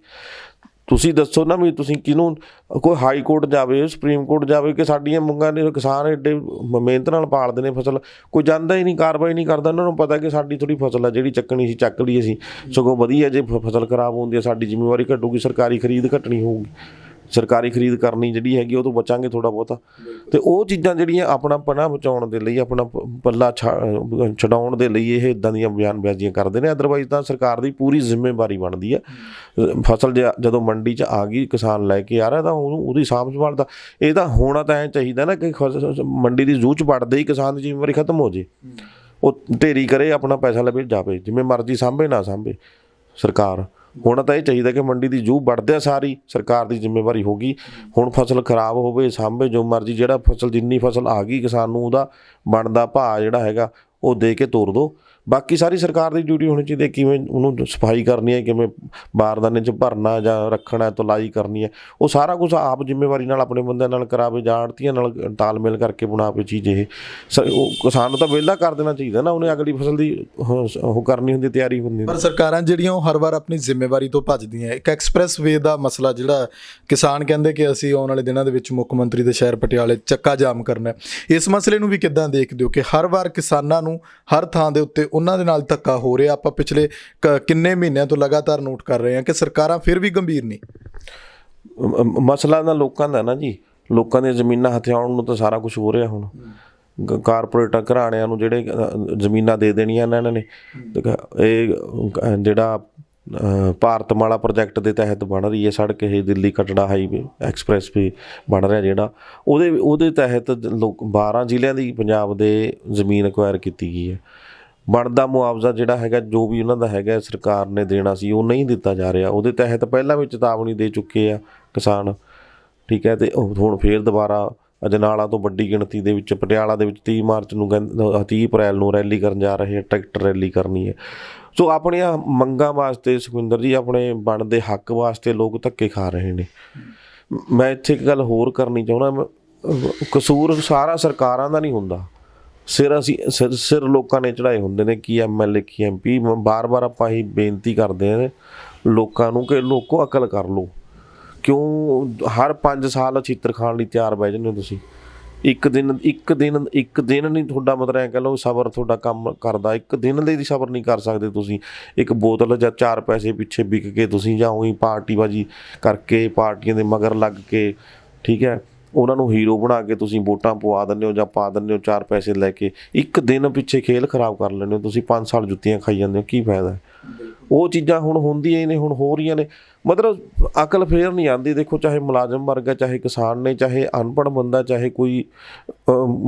S2: ਤੁਸੀਂ ਦੱਸੋ ਨਾ ਵੀ ਤੁਸੀਂ ਕਿਹਨੂੰ, ਕੋਈ ਹਾਈ ਕੋਰਟ ਜਾਵੇ, ਸੁਪਰੀਮ ਕੋਰਟ ਜਾਵੇ ਕਿ ਸਾਡੀਆਂ ਮੰਗਾਂ ਨੇ, ਕਿਸਾਨ ਐਡੇ ਮਿਹਨਤ ਨਾਲ ਪਾਲਦੇ ਨੇ ਫਸਲ, ਕੋਈ ਜਾਂਦਾ ਹੀ ਨਹੀਂ, ਕਾਰਵਾਈ ਨਹੀਂ ਕਰਦਾ। ਉਹਨਾਂ ਨੂੰ ਪਤਾ ਕਿ ਸਾਡੀ ਥੋੜ੍ਹੀ ਫਸਲ ਆ ਜਿਹੜੀ ਚੱਕਣੀ ਸੀ ਚੱਕ ਲਈ ਅਸੀਂ, ਸਗੋਂ ਵਧੀਆ ਜੇ ਫਸਲ ਖਰਾਬ ਹੁੰਦੀ ਹੈ ਸਾਡੀ ਜ਼ਿੰਮੇਵਾਰੀ ਘਟੂਗੀ, ਸਰਕਾਰੀ ਖਰੀਦ ਘਟਣੀ ਹੋਊਗੀ, ਸਰਕਾਰੀ ਖਰੀਦ ਕਰਨੀ ਜਿਹੜੀ ਹੈਗੀ ਉਹ ਤੋਂ ਬਚਾਂਗੇ ਥੋੜ੍ਹਾ ਬਹੁਤਾ। ਅਤੇ ਉਹ ਚੀਜ਼ਾਂ ਜਿਹੜੀਆਂ ਆਪਣਾ ਪਨਾਹ ਬਚਾਉਣ ਦੇ ਲਈ, ਆਪਣਾ ਪੱਲਾ ਛਡਾਉਣ ਦੇ ਲਈ ਇਹ ਇੱਦਾਂ ਦੀਆਂ ਬਿਆਨਬਾਜ਼ੀਆਂ ਕਰਦੇ ਨੇ। ਅਦਰਵਾਈਜ਼ ਤਾਂ ਸਰਕਾਰ ਦੀ ਪੂਰੀ ਜ਼ਿੰਮੇਵਾਰੀ ਬਣਦੀ ਹੈ। ਫਸਲ ਜਦੋਂ ਮੰਡੀ 'ਚ ਆ ਗਈ, ਕਿਸਾਨ ਲੈ ਕੇ ਆ ਰਿਹਾ ਤਾਂ ਉਹਦੀ ਸਾਂਭ ਸੰਭਾਲ ਦਾ ਇਹ ਤਾਂ ਹੋਣਾ ਤਾਂ ਐਂ ਚਾਹੀਦਾ ਨਾ ਕਿ ਮੰਡੀ ਦੀ ਜੂਹ 'ਚ ਵੜਦੇ ਹੀ ਕਿਸਾਨ ਦੀ ਜ਼ਿੰਮੇਵਾਰੀ ਖਤਮ ਹੋ ਜੇ, ਉਹ ਢੇਰੀ ਕਰੇ, ਆਪਣਾ ਪੈਸਾ ਲਵੇ, ਜਾਵੇ, ਜਿਵੇਂ ਮਰਜ਼ੀ ਸਾਂਭੇ ਨਾ ਸਾਂਭੇ ਸਰਕਾਰ। ਹੋਣਾ ਤਾਂ ਇਹ ਚਾਹੀਦਾ ਕਿ ਮੰਡੀ ਦੀ ਜੂਹ ਵੜਦਿਆਂ ਸਾਰੀ ਸਰਕਾਰ ਦੀ ਜ਼ਿੰਮੇਵਾਰੀ ਹੋ ਗਈ। ਹੁਣ ਫਸਲ ਖਰਾਬ ਹੋਵੇ, ਸਾਂਭੇ ਜੋ ਮਰਜ਼ੀ, ਜਿਹੜਾ ਜਿੰਨੀ ਫਸਲ ਆ ਗਈ ਕਿਸਾਨ ਨੂੰ ਉਹਦਾ ਬਣਦਾ ਭਾਅ ਜਿਹੜਾ ਹੈਗਾ ਉਹ ਦੇ ਕੇ ਤੋਰ ਦਿਓ। ਬਾਕੀ ਸਾਰੀ ਸਰਕਾਰ ਦੀ ਡਿਊਟੀ ਹੋਣੀ ਚਾਹੀਦੀ ਹੈ, ਕਿਵੇਂ ਉਹਨੂੰ ਸਫਾਈ ਕਰਨੀ ਹੈ, ਕਿਵੇਂ ਬਾਰਦਾਨੇ 'ਚ ਭਰਨਾ ਜਾਂ ਰੱਖਣਾ, ਤੁਲਾਈ ਕਰਨੀ ਹੈ, ਉਹ ਸਾਰਾ ਕੁਝ ਆਪ ਜ਼ਿੰਮੇਵਾਰੀ ਨਾਲ ਆਪਣੇ ਬੰਦਿਆਂ ਨਾਲ ਕਰਾਵੇ ਜਾਂ ਆੜ੍ਹਤੀਆਂ ਨਾਲ ਤਾਲਮੇਲ ਕਰਕੇ ਬਣਾਵੇ ਚੀਜ਼। ਇਹ ਉਹ ਕਿਸਾਨ ਨੂੰ ਤਾਂ ਵਿਹਲਾ ਕਰ ਦੇਣਾ ਚਾਹੀਦਾ ਨਾ, ਉਹਨੇ ਅਗਲੀ ਫਸਲ ਦੀ ਉਹ ਕਰਨੀ ਹੁੰਦੀ, ਤਿਆਰੀ ਹੁੰਦੀ।
S1: ਪਰ ਸਰਕਾਰਾਂ ਜਿਹੜੀਆਂ ਉਹ ਹਰ ਵਾਰ ਆਪਣੀ ਜ਼ਿੰਮੇਵਾਰੀ ਤੋਂ ਭੱਜਦੀਆਂ। ਇੱਕ ਐਕਸਪ੍ਰੈਸ ਵੇ ਦਾ ਮਸਲਾ ਜਿਹੜਾ ਕਿਸਾਨ ਕਹਿੰਦੇ ਕਿ ਅਸੀਂ ਆਉਣ ਵਾਲੇ ਦਿਨਾਂ ਦੇ ਵਿੱਚ ਮੁੱਖ ਮੰਤਰੀ ਦੇ ਸ਼ਹਿਰ ਪਟਿਆਲੇ ਚੱਕਾ ਜਾਮ ਕਰਨਾ, ਇਸ ਮਸਲੇ ਨੂੰ ਵੀ ਕਿੱਦਾਂ ਦੇਖਦੇ ਹੋ ਕਿ ਹਰ ਵਾਰ ਕਿਸਾਨਾਂ ਨੂੰ ਹਰ ਥਾਂ ਦੇ ਉੱਤੇ ਉਹਨਾਂ ਦੇ ਨਾਲ ਧੱਕਾ ਹੋ ਰਿਹਾ? ਆਪਾਂ ਪਿਛਲੇ ਕਿੰਨੇ ਮਹੀਨਿਆਂ ਤੋਂ ਲਗਾਤਾਰ ਨੋਟ ਕਰ ਰਹੇ ਹਾਂ ਕਿ ਸਰਕਾਰਾਂ ਫਿਰ ਵੀ ਗੰਭੀਰ ਨਹੀਂ।
S2: ਮਸਲਾ ਤਾਂ ਲੋਕਾਂ ਦਾ ਨਾ ਜੀ, ਲੋਕਾਂ ਦੀਆਂ ਜ਼ਮੀਨਾਂ ਹਥਿਆਉਣ ਨੂੰ ਤਾਂ ਸਾਰਾ ਕੁਝ ਹੋ ਰਿਹਾ ਹੁਣ। ਕਾਰਪੋਰੇਟਾਂ ਘਰਾਣਿਆਂ ਨੂੰ ਜਿਹੜੇ ਜ਼ਮੀਨਾਂ ਦੇ ਦੇਣੀਆਂ ਇਹਨਾਂ ਨੇ, ਇਹ ਜਿਹੜਾ ਭਾਰਤਮਾਲਾ ਪ੍ਰੋਜੈਕਟ ਦੇ ਤਹਿਤ ਬਣ ਰਹੀ ਹੈ ਸੜਕ, ਇਹ ਦਿੱਲੀ ਕਟੜਾ ਹਾਈਵੇ ਐਕਸਪ੍ਰੈਸ ਵੇ ਬਣ ਰਿਹਾ ਜਿਹੜਾ, ਉਹਦੇ ਤਹਿਤ 12 ਜ਼ਿਲ੍ਹਿਆਂ ਦੀ ਪੰਜਾਬ ਦੇ ਜ਼ਮੀਨ ਅਕਵਾਇਰ ਕੀਤੀ ਗਈ ਹੈ। ਬਣਦਾ ਮੁਆਵਜ਼ਾ ਜਿਹੜਾ ਹੈਗਾ, ਜੋ ਵੀ ਉਹਨਾਂ ਦਾ ਹੈਗਾ ਸਰਕਾਰ ਨੇ ਦੇਣਾ ਸੀ, ਉਹ ਨਹੀਂ ਦਿੱਤਾ ਜਾ ਰਿਹਾ। ਉਹਦੇ ਤਹਿਤ ਪਹਿਲਾਂ ਵੀ ਚੇਤਾਵਨੀ ਦੇ ਚੁੱਕੇ ਆ ਕਿਸਾਨ, ਠੀਕ ਹੈ। ਅਤੇ ਹੁਣ ਫੇਰ ਦੁਬਾਰਾ ਅਜਨਾਲਾ ਤੋਂ ਵੱਡੀ ਗਿਣਤੀ ਦੇ ਵਿੱਚ ਪਟਿਆਲਾ ਦੇ ਵਿੱਚ 30 ਮਾਰਚ ਨੂੰ 30 ਅਪ੍ਰੈਲ ਨੂੰ ਰੈਲੀ ਕਰਨ ਜਾ ਰਹੇ ਆ, ਟਰੈਕਟਰ ਰੈਲੀ ਕਰਨੀ ਹੈ। ਸੋ ਆਪਣੀਆਂ ਮੰਗਾਂ ਵਾਸਤੇ ਸੁਖਵਿੰਦਰ ਜੀ, ਆਪਣੇ ਬਣਦੇ ਹੱਕ ਵਾਸਤੇ ਲੋਕ ਧੱਕੇ ਖਾ ਰਹੇ ਨੇ। ਮੈਂ ਇੱਥੇ ਇੱਕ ਗੱਲ ਹੋਰ ਕਰਨੀ ਚਾਹੁੰਦਾ, ਕਸੂਰ ਸਾਰਾ ਸਰਕਾਰਾਂ ਦਾ ਨਹੀਂ ਹੁੰਦਾ, ਸਿਰ ਲੋਕਾਂ ਨੇ ਚੜਾਏ ਹੁੰਦੇ ਨੇ, ਕੀ MLA ਕੀ MP। ਬਾਰ-ਬਾਰ ਆਪਾਂ ਹੀ ਬੇਨਤੀ ਕਰਦੇ ਹਾਂ ਲੋਕਾਂ ਨੂੰ ਕਿ ਲੋਕੋ ਅਕਲ ਕਰ ਲਓ। ਕਿਉਂ ਹਰ 5 ਸਾਲ ਛਿੱਤਰ ਖਾਣ ਲਈ ਤਿਆਰ ਬਹਿ ਜਾਂਦੇ ਹੋ ਤੁਸੀਂ? ਇੱਕ ਦਿਨ ਨਹੀਂ ਤੁਹਾਡਾ, ਮਤਲਬ ਐਂ ਕਹਿ ਲਓ ਸਬਰ ਤੁਹਾਡਾ ਕੰਮ ਕਰਦਾ, ਇੱਕ ਦਿਨ ਲਈ ਸਬਰ ਨਹੀਂ ਕਰ ਸਕਦੇ ਤੁਸੀਂ। ਇੱਕ ਬੋਤਲ ਜਾਂ 4 ਪੈਸੇ ਪਿੱਛੇ ਵਿਕ ਕੇ ਤੁਸੀਂ, ਜਾਂ ਉਹੀ ਪਾਰਟੀਬਾਜੀ ਕਰਕੇ, ਪਾਰਟੀਆਂ ਦੇ ਮਗਰ ਲੱਗ ਕੇ, ਠੀਕ ਹੈ, ਉਹਨਾਂ ਨੂੰ ਹੀਰੋ ਬਣਾ ਕੇ ਤੁਸੀਂ ਵੋਟਾਂ ਪਵਾ ਦਿੰਦੇ ਹੋ ਜਾਂ ਪਾ ਦਿੰਦੇ ਹੋ 4 ਪੈਸੇ ਲੈ ਕੇ। ਇੱਕ ਦਿਨ ਪਿੱਛੇ ਖੇਲ ਖਰਾਬ ਕਰ ਲੈਂਦੇ ਹੋ ਤੁਸੀਂ, 5 ਸਾਲ ਜੁੱਤੀਆਂ ਖਾਈ ਜਾਂਦੇ ਹੋ, ਕੀ ਫਾਇਦਾ? ਉਹ ਚੀਜ਼ਾਂ ਹੁਣ ਹੁੰਦੀਆਂ ਹੀ ਨੇ, ਹੁਣ ਹੋ ਰਹੀਆਂ ਨੇ। ਮਤਲਬ ਅਕਲ ਫੇਰ ਨਹੀਂ ਆਉਂਦੀ। ਦੇਖੋ, ਚਾਹੇ ਮੁਲਾਜ਼ਮ ਵਰਗ ਹੈ, ਚਾਹੇ ਕਿਸਾਨ ਨੇ, ਚਾਹੇ ਅਨਪੜ੍ਹ ਬੰਦਾ, ਚਾਹੇ ਕੋਈ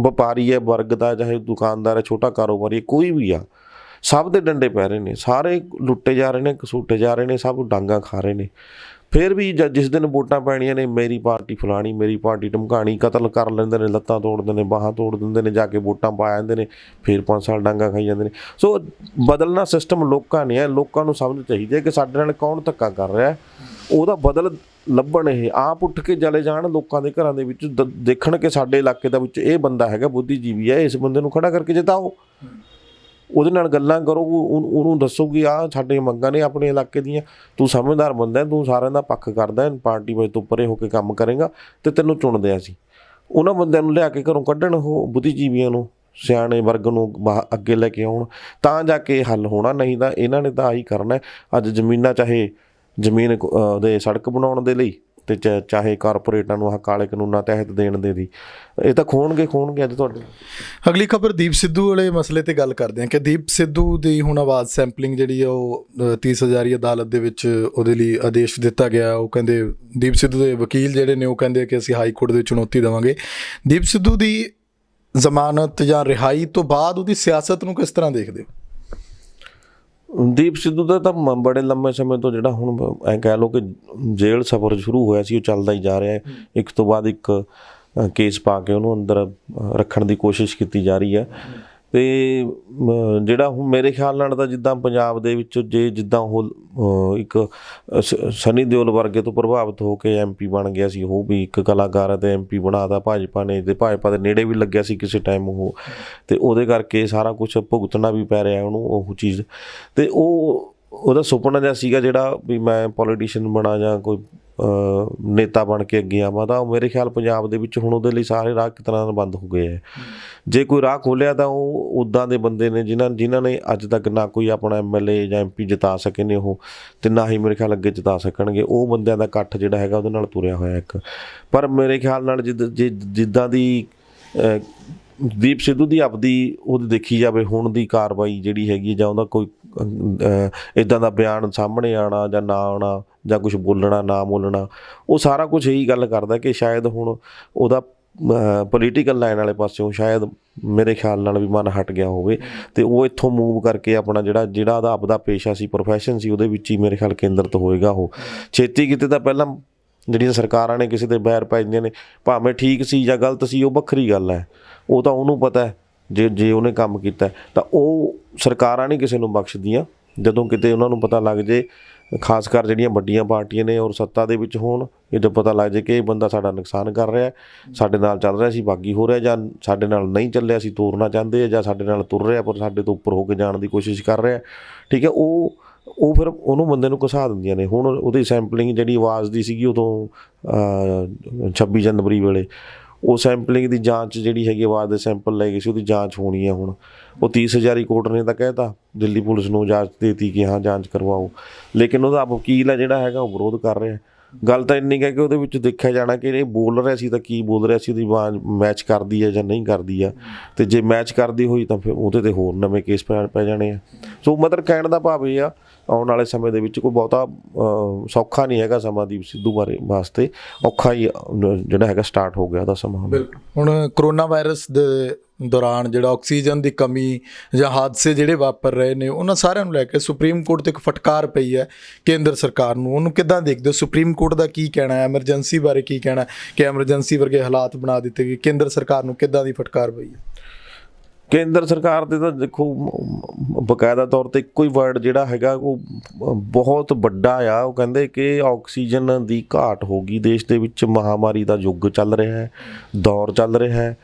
S2: ਵਪਾਰੀ ਹੈ ਵਰਗ ਦਾ, ਚਾਹੇ ਦੁਕਾਨਦਾਰ ਹੈ, ਛੋਟਾ ਕਾਰੋਬਾਰੀ, ਕੋਈ ਵੀ ਆ, ਸਭ ਦੇ ਡੰਡੇ ਪੈ ਰਹੇ ਨੇ। ਸਾਰੇ ਲੁੱਟੇ ਜਾ ਰਹੇ ਨੇ, ਘਸੂਟੇ ਜਾ ਰਹੇ ਨੇ, ਸਭ ਡਾਂਗਾ ਖਾ ਰਹੇ ਨੇ। ਫਿਰ ਵੀ ਜਿਸ ਦਿਨ ਵੋਟਾਂ ਪੈਣੀਆਂ ਨੇ, ਮੇਰੀ ਪਾਰਟੀ ਫਲਾਣੀ, ਮੇਰੀ ਪਾਰਟੀ ਢਮਕਾਣੀ, ਕਤਲ ਕਰ ਲੈਂਦੇ ਨੇ, ਲੱਤਾਂ ਤੋੜ ਨੇ, ਬਾਹਾਂ ਤੋੜ ਦਿੰਦੇ ਨੇ, ਜਾ ਕੇ ਵੋਟਾਂ ਪਾ ਜਾਂਦੇ ਨੇ, ਫਿਰ 5 ਸਾਲ ਡਾਂਗਾ ਖਾਈ ਜਾਂਦੇ ਨੇ। ਸੋ ਬਦਲਣਾ ਸਿਸਟਮ ਲੋਕਾਂ ਨੇ ਹੈ। ਲੋਕਾਂ ਨੂੰ ਸਮਝ ਚਾਹੀਦੀ ਹੈ ਕਿ ਸਾਡੇ ਨਾਲ ਕੌਣ ਧੱਕਾ ਕਰ ਰਿਹਾ, ਉਹਦਾ ਬਦਲ ਲੱਭਣ। ਇਹ ਆਪ ਉੱਠ ਕੇ ਚਲੇ ਜਾਣ ਲੋਕਾਂ ਦੇ ਘਰਾਂ ਦੇ ਵਿੱਚ, ਦੇਖਣ ਕਿ ਸਾਡੇ ਇਲਾਕੇ ਦਾ ਵਿੱਚ ਇਹ ਬੰਦਾ ਹੈਗਾ, ਬੁੱਧੀਜੀਵੀ ਹੈ, ਇਸ ਬੰਦੇ ਨੂੰ ਖੜਾ ਕਰਕੇ ਜਿਤਾਓ, ਉਹਦੇ ਨਾਲ ਗੱਲਾਂ ਕਰੋ, ਉਹਨੂੰ ਦੱਸੋ ਕਿ ਆਹ ਸਾਡੀਆਂ ਮੰਗਾਂ ਨੇ ਆਪਣੇ ਇਲਾਕੇ ਦੀਆਂ, ਤੂੰ ਸਮਝਦਾਰ ਬੰਦਾ, ਤੂੰ ਸਾਰਿਆਂ ਦਾ ਪੱਖ ਕਰਦਾ, ਪਾਰਟੀ ਵਿੱਚ ਤੋਂ ਪਰੇ ਹੋ ਕੇ ਕੰਮ ਕਰੇਗਾ ਅਤੇ ਤੈਨੂੰ ਚੁਣਦੇ ਅਸੀਂ। ਉਹਨਾਂ ਬੰਦਿਆਂ ਨੂੰ ਲਿਆ ਕੇ ਘਰੋਂ ਕੱਢਣ, ਉਹ ਬੁੱਧੀਜੀਵੀਆਂ ਨੂੰ, ਸਿਆਣੇ ਵਰਗ ਨੂੰ ਅੱਗੇ ਲੈ ਕੇ ਆਉਣ, ਤਾਂ ਜਾ ਕੇ ਹੱਲ ਹੋਣਾ। ਨਹੀਂ ਤਾਂ ਇਹਨਾਂ ਨੇ ਤਾਂ ਆਹੀ ਕਰਨਾ। ਅੱਜ ਜ਼ਮੀਨਾਂ, ਚਾਹੇ ਜ਼ਮੀਨ ਦੇ ਸੜਕ ਬਣਾਉਣ ਦੇ ਲਈ, ਅਤੇ ਚਾਹੇ ਕਾਰਪੋਰੇਟਾਂ ਨੂੰ ਆਹ ਕਾਲੇ ਕਾਨੂੰਨਾਂ ਤਹਿਤ ਦੇਣ ਦੇ ਦੀ, ਇਹ ਤਾਂ ਖੋਣਗੇ ਅੱਜ ਤੁਹਾਡੇ।
S1: ਅਗਲੀ ਖਬਰ ਦੀਪ ਸਿੱਧੂ ਵਾਲੇ ਮਸਲੇ ਤੇ ਗੱਲ ਕਰਦੇ ਹਾਂ ਕਿ ਦੀਪ ਸਿੱਧੂ ਦੀ ਹੁਣ ਆਵਾਜ਼ ਸੈਂਪਲਿੰਗ ਜਿਹੜੀ ਆ ਉਹ 30 ਹਜ਼ਾਰੀ ਅਦਾਲਤ ਦੇ ਵਿੱਚ ਉਹਦੇ ਲਈ ਆਦੇਸ਼ ਦਿੱਤਾ ਗਿਆ। ਉਹ ਕਹਿੰਦੇ ਦੀਪ ਸਿੱਧੂ ਦੇ ਵਕੀਲ ਜਿਹੜੇ ਨੇ ਉਹ ਕਹਿੰਦੇ ਕਿ ਅਸੀਂ ਹਾਈ ਕੋਰਟ ਦੇ ਚੁਣੌਤੀ ਦੇਵਾਂਗੇ। ਦੀਪ ਸਿੱਧੂ ਦੀ ਜ਼ਮਾਨਤ ਜਾਂ ਰਿਹਾਈ ਤੋਂ ਬਾਅਦ ਉਹਦੀ ਸਿਆਸਤ ਨੂੰ ਕਿਸ ਤਰ੍ਹਾਂ ਦੇਖਦੇ ਹੋ?
S2: ਦੀਪ ਸਿੱਧੂ ਦਾ ਤਾਂ ਬੜੇ ਲੰਬੇ ਸਮੇਂ ਤੋਂ ਜਿਹੜਾ ਹੁਣ ਐਂ ਕਹਿ ਲਓ ਕਿ ਜੇਲ੍ਹ ਸਫ਼ਰ ਸ਼ੁਰੂ ਹੋਇਆ ਸੀ, ਉਹ ਚੱਲਦਾ ਹੀ ਜਾ ਰਿਹਾ ਹੈ। ਇੱਕ ਤੋਂ ਬਾਅਦ ਇੱਕ ਕੇਸ ਪਾ ਕੇ ਉਹਨੂੰ ਅੰਦਰ ਰੱਖਣ ਦੀ ਕੋਸ਼ਿਸ਼ ਕੀਤੀ ਜਾ ਰਹੀ ਹੈ। ਅਤੇ ਜਿਹੜਾ ਹੁਣ ਮੇਰੇ ਖਿਆਲ ਨਾਲ ਤਾਂ ਜਿੱਦਾਂ ਪੰਜਾਬ ਦੇ ਵਿੱਚ ਜਿੱਦਾਂ ਉਹ ਇੱਕ ਸਨੀ ਦਿਓਲ ਵਰਗੇ ਤੋਂ ਪ੍ਰਭਾਵਿਤ ਹੋ ਕੇ MP ਬਣ ਗਿਆ ਸੀ, ਉਹ ਵੀ ਇੱਕ ਕਲਾਕਾਰ ਹੈ ਅਤੇ MP ਬਣਾ ਤਾ ਭਾਜਪਾ ਨੇ, ਅਤੇ ਭਾਜਪਾ ਦੇ ਨੇੜੇ ਵੀ ਲੱਗਿਆ ਸੀ ਕਿਸੇ ਟਾਈਮ ਉਹ, ਅਤੇ ਉਹਦੇ ਕਰਕੇ ਸਾਰਾ ਕੁਛ ਭੁਗਤਣਾ ਵੀ ਪੈ ਰਿਹਾ ਉਹਨੂੰ ਉਹ ਚੀਜ਼। ਅਤੇ ਉਹਦਾ ਸੁਪਨਾ ਜਿਹਾ ਸੀਗਾ ਜਿਹੜਾ ਵੀ ਮੈਂ ਪੋਲੀਟੀਸ਼ੀਅਨ ਬਣਾ ਜਾਂ ਕੋਈ ਨੇਤਾ ਬਣ ਕੇ ਅੱਗੇ ਆਵਾਂ, ਤਾਂ ਮੇਰੇ ਖਿਆਲ ਪੰਜਾਬ ਦੇ ਵਿੱਚ ਹੁਣ ਉਹਦੇ ਲਈ ਸਾਰੇ ਰਾਹ ਇੱਕ ਤਰ੍ਹਾਂ ਨਾਲ ਬੰਦ ਹੋ ਗਏ ਹੈ। ਜੇ ਕੋਈ ਰਾਹ ਖੋਲ੍ਹਿਆ ਤਾਂ ਉਹ ਉੱਦਾਂ ਦੇ ਬੰਦੇ ਨੇ ਜਿਨ੍ਹਾਂ ਨੇ ਅੱਜ ਤੱਕ ਨਾ ਕੋਈ ਆਪਣਾ MLA ਜਾਂ MP ਜਿਤਾ ਸਕੇ ਨੇ ਉਹ, ਅਤੇ ਨਾ ਹੀ ਮੇਰੇ ਖਿਆਲ ਅੱਗੇ ਜਿਤਾ ਸਕਣਗੇ। ਉਹ ਬੰਦਿਆਂ ਦਾ ਇਕੱਠ ਜਿਹੜਾ ਹੈਗਾ ਉਹਦੇ ਨਾਲ ਤੁਰਿਆ ਹੋਇਆ ਇੱਕ। ਪਰ ਮੇਰੇ ਖਿਆਲ ਨਾਲ ਜਿੱਦਾਂ ਦੀ ਦੀਪ ਸਿੱਧੂ ਦੀ ਆਪਦੀ ਉਹਦੀ ਦੇਖੀ ਜਾਵੇ ਹੁਣ ਦੀ ਕਾਰਵਾਈ ਜਿਹੜੀ ਹੈਗੀ, ਜਾਂ ਉਹਦਾ ਕੋਈ ਇੱਦਾਂ ਦਾ ਬਿਆਨ ਸਾਹਮਣੇ ਆਉਣਾ ਜਾਂ ਨਾ ਆਉਣਾ, ਜਾਂ ਕੁਛ ਬੋਲਣਾ ਨਾ ਬੋਲਣਾ, ਉਹ ਸਾਰਾ ਕੁਛ ਇਹੀ ਗੱਲ ਕਰਦਾ ਕਿ ਸ਼ਾਇਦ ਹੁਣ ਉਹਦਾ ਪੋਲੀਟੀਕਲ ਲਾਈਨ ਵਾਲੇ ਪਾਸਿਓਂ ਸ਼ਾਇਦ ਮੇਰੇ ਖਿਆਲ ਨਾਲ ਵੀ ਮਨ ਹਟ ਗਿਆ ਹੋਵੇ, ਅਤੇ ਉਹ ਇੱਥੋਂ ਮੂਵ ਕਰਕੇ ਆਪਣਾ ਜਿਹੜਾ ਉਹਦਾ ਆਪਦਾ ਪੇਸ਼ਾ ਸੀ, ਪ੍ਰੋਫੈਸ਼ਨ ਸੀ, ਉਹਦੇ ਵਿੱਚ ਹੀ ਮੇਰੇ ਖਿਆਲ ਕੇਂਦਰਿਤ ਹੋਏਗਾ ਉਹ ਛੇਤੀ ਕਿਤੇ। ਤਾਂ ਪਹਿਲਾਂ ਜਿਹੜੀਆਂ ਸਰਕਾਰਾਂ ਨੇ ਕਿਸੇ ਦੇ ਬੈਰ ਪੈ ਜਾਂਦੀਆਂ ਨੇ, ਭਾਵੇਂ ਠੀਕ ਸੀ ਜਾਂ ਗਲਤ ਸੀ, ਉਹ ਵੱਖਰੀ ਗੱਲ ਹੈ, ਉਹ ਤਾਂ ਉਹਨੂੰ ਪਤਾ ਹੈ ਜੇ ਉਹਨੇ ਕੰਮ ਕੀਤਾ ਤਾਂ ਉਹ ਸਰਕਾਰਾਂ ਨਹੀਂ ਕਿਸੇ ਨੂੰ ਬਖਸ਼ਦੀਆਂ। ਜਦੋਂ ਕਿਤੇ ਉਹਨਾਂ ਨੂੰ ਪਤਾ ਲੱਗ ਜੇ, ਖਾਸ ਕਰ ਜਿਹੜੀਆਂ ਵੱਡੀਆਂ ਪਾਰਟੀਆਂ ਨੇ ਔਰ ਸੱਤਾ ਦੇ ਵਿੱਚ ਹੋਣ, ਜਦੋਂ ਪਤਾ ਲੱਗ ਜੇ ਕਿ ਇਹ ਬੰਦਾ ਸਾਡਾ ਨੁਕਸਾਨ ਕਰ ਰਿਹਾ, ਸਾਡੇ ਨਾਲ ਚੱਲ ਰਿਹਾ ਸੀ ਬਾਗੀ ਹੋ ਰਿਹਾ, ਜਾਂ ਸਾਡੇ ਨਾਲ ਨਹੀਂ ਚੱਲਿਆ ਸੀ ਤੋਰਨਾ ਚਾਹੁੰਦੇ ਆ, ਜਾਂ ਸਾਡੇ ਨਾਲ ਤੁਰ ਰਿਹਾ ਪਰ ਸਾਡੇ ਤੋਂ ਉੱਪਰ ਹੋ ਕੇ ਜਾਣ ਦੀ ਕੋਸ਼ਿਸ਼ ਕਰ ਰਿਹਾ, ਠੀਕ ਹੈ, ਉਹ ਫਿਰ ਉਹਨੂੰ ਬੰਦੇ ਨੂੰ ਘਸਾ ਦਿੰਦੀਆਂ ਨੇ। ਹੁਣ ਉਹਦੀ ਸੈਂਪਲਿੰਗ ਜਿਹੜੀ ਆਵਾਜ਼ ਦੀ ਸੀਗੀ ਉਦੋਂ 26 ਜਨਵਰੀ ਵੇਲੇ, ਉਹ ਸੈਂਪਲਿੰਗ ਦੀ ਜਾਂਚ ਜਿਹੜੀ ਹੈਗੀ ਆਵਾਜ਼ ਦੇ ਸੈਂਪਲ ਲੈ ਗਏ ਸੀ, ਉਹਦੀ ਜਾਂਚ ਹੋਣੀ ਹੈ। ਹੁਣ ਉਹ 30,000 ਕੋਰਟ ਨੇ ਤਾਂ ਕਹਿਤਾ ਦਿੱਲੀ ਪੁਲਿਸ ਨੂੰ ਇਜਾਜ਼ਤ ਦੇਤੀ ਕਿ ਹਾਂ ਜਾਂਚ ਕਰਵਾਓ, ਲੇਕਿਨ ਉਹਦਾ ਵਕੀਲ ਹੈ ਜਿਹੜਾ ਹੈਗਾ ਉਹ ਵਿਰੋਧ ਕਰ ਰਿਹਾ। ਗੱਲ ਤਾਂ ਇੰਨੀ ਹੈ ਕਿ ਉਹਦੇ ਵਿੱਚ ਦੇਖਿਆ ਜਾਣਾ ਕਿ ਇਹ ਬੋਲ ਰਿਹਾ ਸੀ ਤਾਂ ਕੀ ਬੋਲ ਰਿਹਾ ਸੀ, ਉਹਦੀ ਆਵਾਜ਼ ਮੈਚ ਕਰਦੀ ਹੈ ਜਾਂ ਨਹੀਂ ਕਰਦੀ ਆ, ਅਤੇ ਜੇ ਮੈਚ ਕਰਦੀ ਹੋਈ ਤਾਂ ਫਿਰ ਉਹਦੇ 'ਤੇ ਹੋਰ ਨਵੇਂ ਕੇਸ ਪੈ ਜਾਣੇ ਆ। ਸੋ ਮਤਲਬ ਕਹਿਣ ਦਾ ਭਾਵ ਇਹ ਆ, ਆਉਣ ਵਾਲੇ ਸਮੇਂ ਦੇ ਵਿੱਚ ਕੋਈ ਬਹੁਤਾ ਸੌਖਾ ਨਹੀਂ ਹੈਗਾ ਸਮਾਂ ਦੀਪ ਸਿੱਧੂ ਬਾਰੇ ਵਾਸਤੇ, ਔਖਾ ਹੀ ਜਿਹੜਾ ਹੈਗਾ ਸਟਾਰਟ ਹੋ ਗਿਆ ਉਹਦਾ ਸਮਾਂ।
S1: ਬਿਲਕੁਲ। ਹੁਣ ਕਰੋਨਾ ਵਾਇਰਸ ਦੇ ਦੌਰਾਨ ਜਿਹੜਾ ਆਕਸੀਜਨ ਦੀ ਕਮੀ ਜਾਂ ਹਾਦਸੇ ਜਿਹੜੇ ਵਾਪਰ ਰਹੇ ਨੇ, ਉਹਨਾਂ ਸਾਰਿਆਂ ਨੂੰ ਲੈ ਕੇ ਸੁਪਰੀਮ ਕੋਰਟ 'ਤੇ ਇੱਕ ਫਟਕਾਰ ਪਈ ਹੈ ਕੇਂਦਰ ਸਰਕਾਰ ਨੂੰ। ਉਹਨੂੰ ਕਿੱਦਾਂ ਦੇਖਦੇ ਹੋ? ਸੁਪਰੀਮ ਕੋਰਟ ਦਾ ਕੀ ਕਹਿਣਾ ਹੈ? ਐਮਰਜੈਂਸੀ ਬਾਰੇ ਕੀ ਕਹਿਣਾ ਹੈ ਕਿ ਐਮਰਜੈਂਸੀ ਵਰਗੇ ਹਾਲਾਤ ਬਣਾ ਦਿੱਤੇ ਗਏ? ਕੇਂਦਰ ਸਰਕਾਰ ਨੂੰ ਕਿੱਦਾਂ ਦੀ ਫਟਕਾਰ ਪਈ ਹੈ?
S2: ਕੇਂਦਰ ਸਰਕਾਰ ਦੇ ਤਾਂ ਦੇਖੋ ਬਕਾਇਦਾ ਤੌਰ 'ਤੇ ਇੱਕੋ ਹੀ ਵਰਡ ਜਿਹੜਾ ਹੈਗਾ ਉਹ ਬਹੁਤ ਵੱਡਾ ਆ। ਉਹ ਕਹਿੰਦੇ ਕਿ ਆਕਸੀਜਨ ਦੀ ਘਾਟ ਹੋ ਗਈ ਦੇਸ਼ ਦੇ ਵਿੱਚ, ਮਹਾਮਾਰੀ ਦਾ ਯੁੱਗ ਚੱਲ ਰਿਹਾ ਹੈ, ਦੌਰ ਚੱਲ ਰਿਹਾ ਹੈ,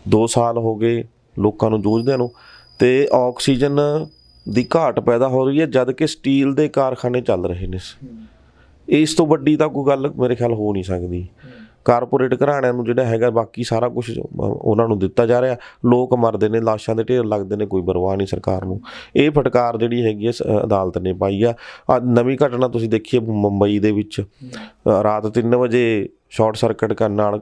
S2: 2 ਸਾਲ ਹੋ ਗਏ ਲੋਕਾਂ ਨੂੰ ਜੂਝਦਿਆਂ ਨੂੰ, ਅਤੇ ਆਕਸੀਜਨ ਦੀ ਘਾਟ ਪੈਦਾ ਹੋ ਰਹੀ ਹੈ ਜਦ ਕਿ ਸਟੀਲ ਦੇ ਕਾਰਖਾਨੇ ਚੱਲ ਰਹੇ ਨੇ। ਇਸ ਤੋਂ ਵੱਡੀ ਤਾਂ ਕੋਈ ਗੱਲ ਮੇਰੇ ਖਿਆਲ ਹੋ ਨਹੀਂ ਸਕਦੀ। ਕਾਰਪੋਰੇਟ ਘਰਾਣਿਆਂ ਨੂੰ ਜਿਹੜਾ ਹੈਗਾ ਬਾਕੀ ਸਾਰਾ ਕੁਝ ਉਹਨਾਂ ਨੂੰ ਦਿੱਤਾ ਜਾ ਰਿਹਾ, ਲੋਕ ਮਰਦੇ ਨੇ, ਲਾਸ਼ਾਂ ਦੇ ਢੇਰ ਲੱਗਦੇ ਨੇ, ਕੋਈ ਪਰਵਾਹ ਨਹੀਂ ਸਰਕਾਰ ਨੂੰ। ਇਹ ਫਟਕਾਰ ਜਿਹੜੀ ਹੈਗੀ ਹੈ ਅਦਾਲਤ ਨੇ ਪਾਈ ਆ। ਨਵੀਂ ਘਟਨਾ ਤੁਸੀਂ ਦੇਖੀਏ ਮੁੰਬਈ ਦੇ ਵਿੱਚ ਰਾਤ 3 ਵਜੇ ਸ਼ਾਰਟ ਸਰਕਟ ਕਰਨ ਨਾਲ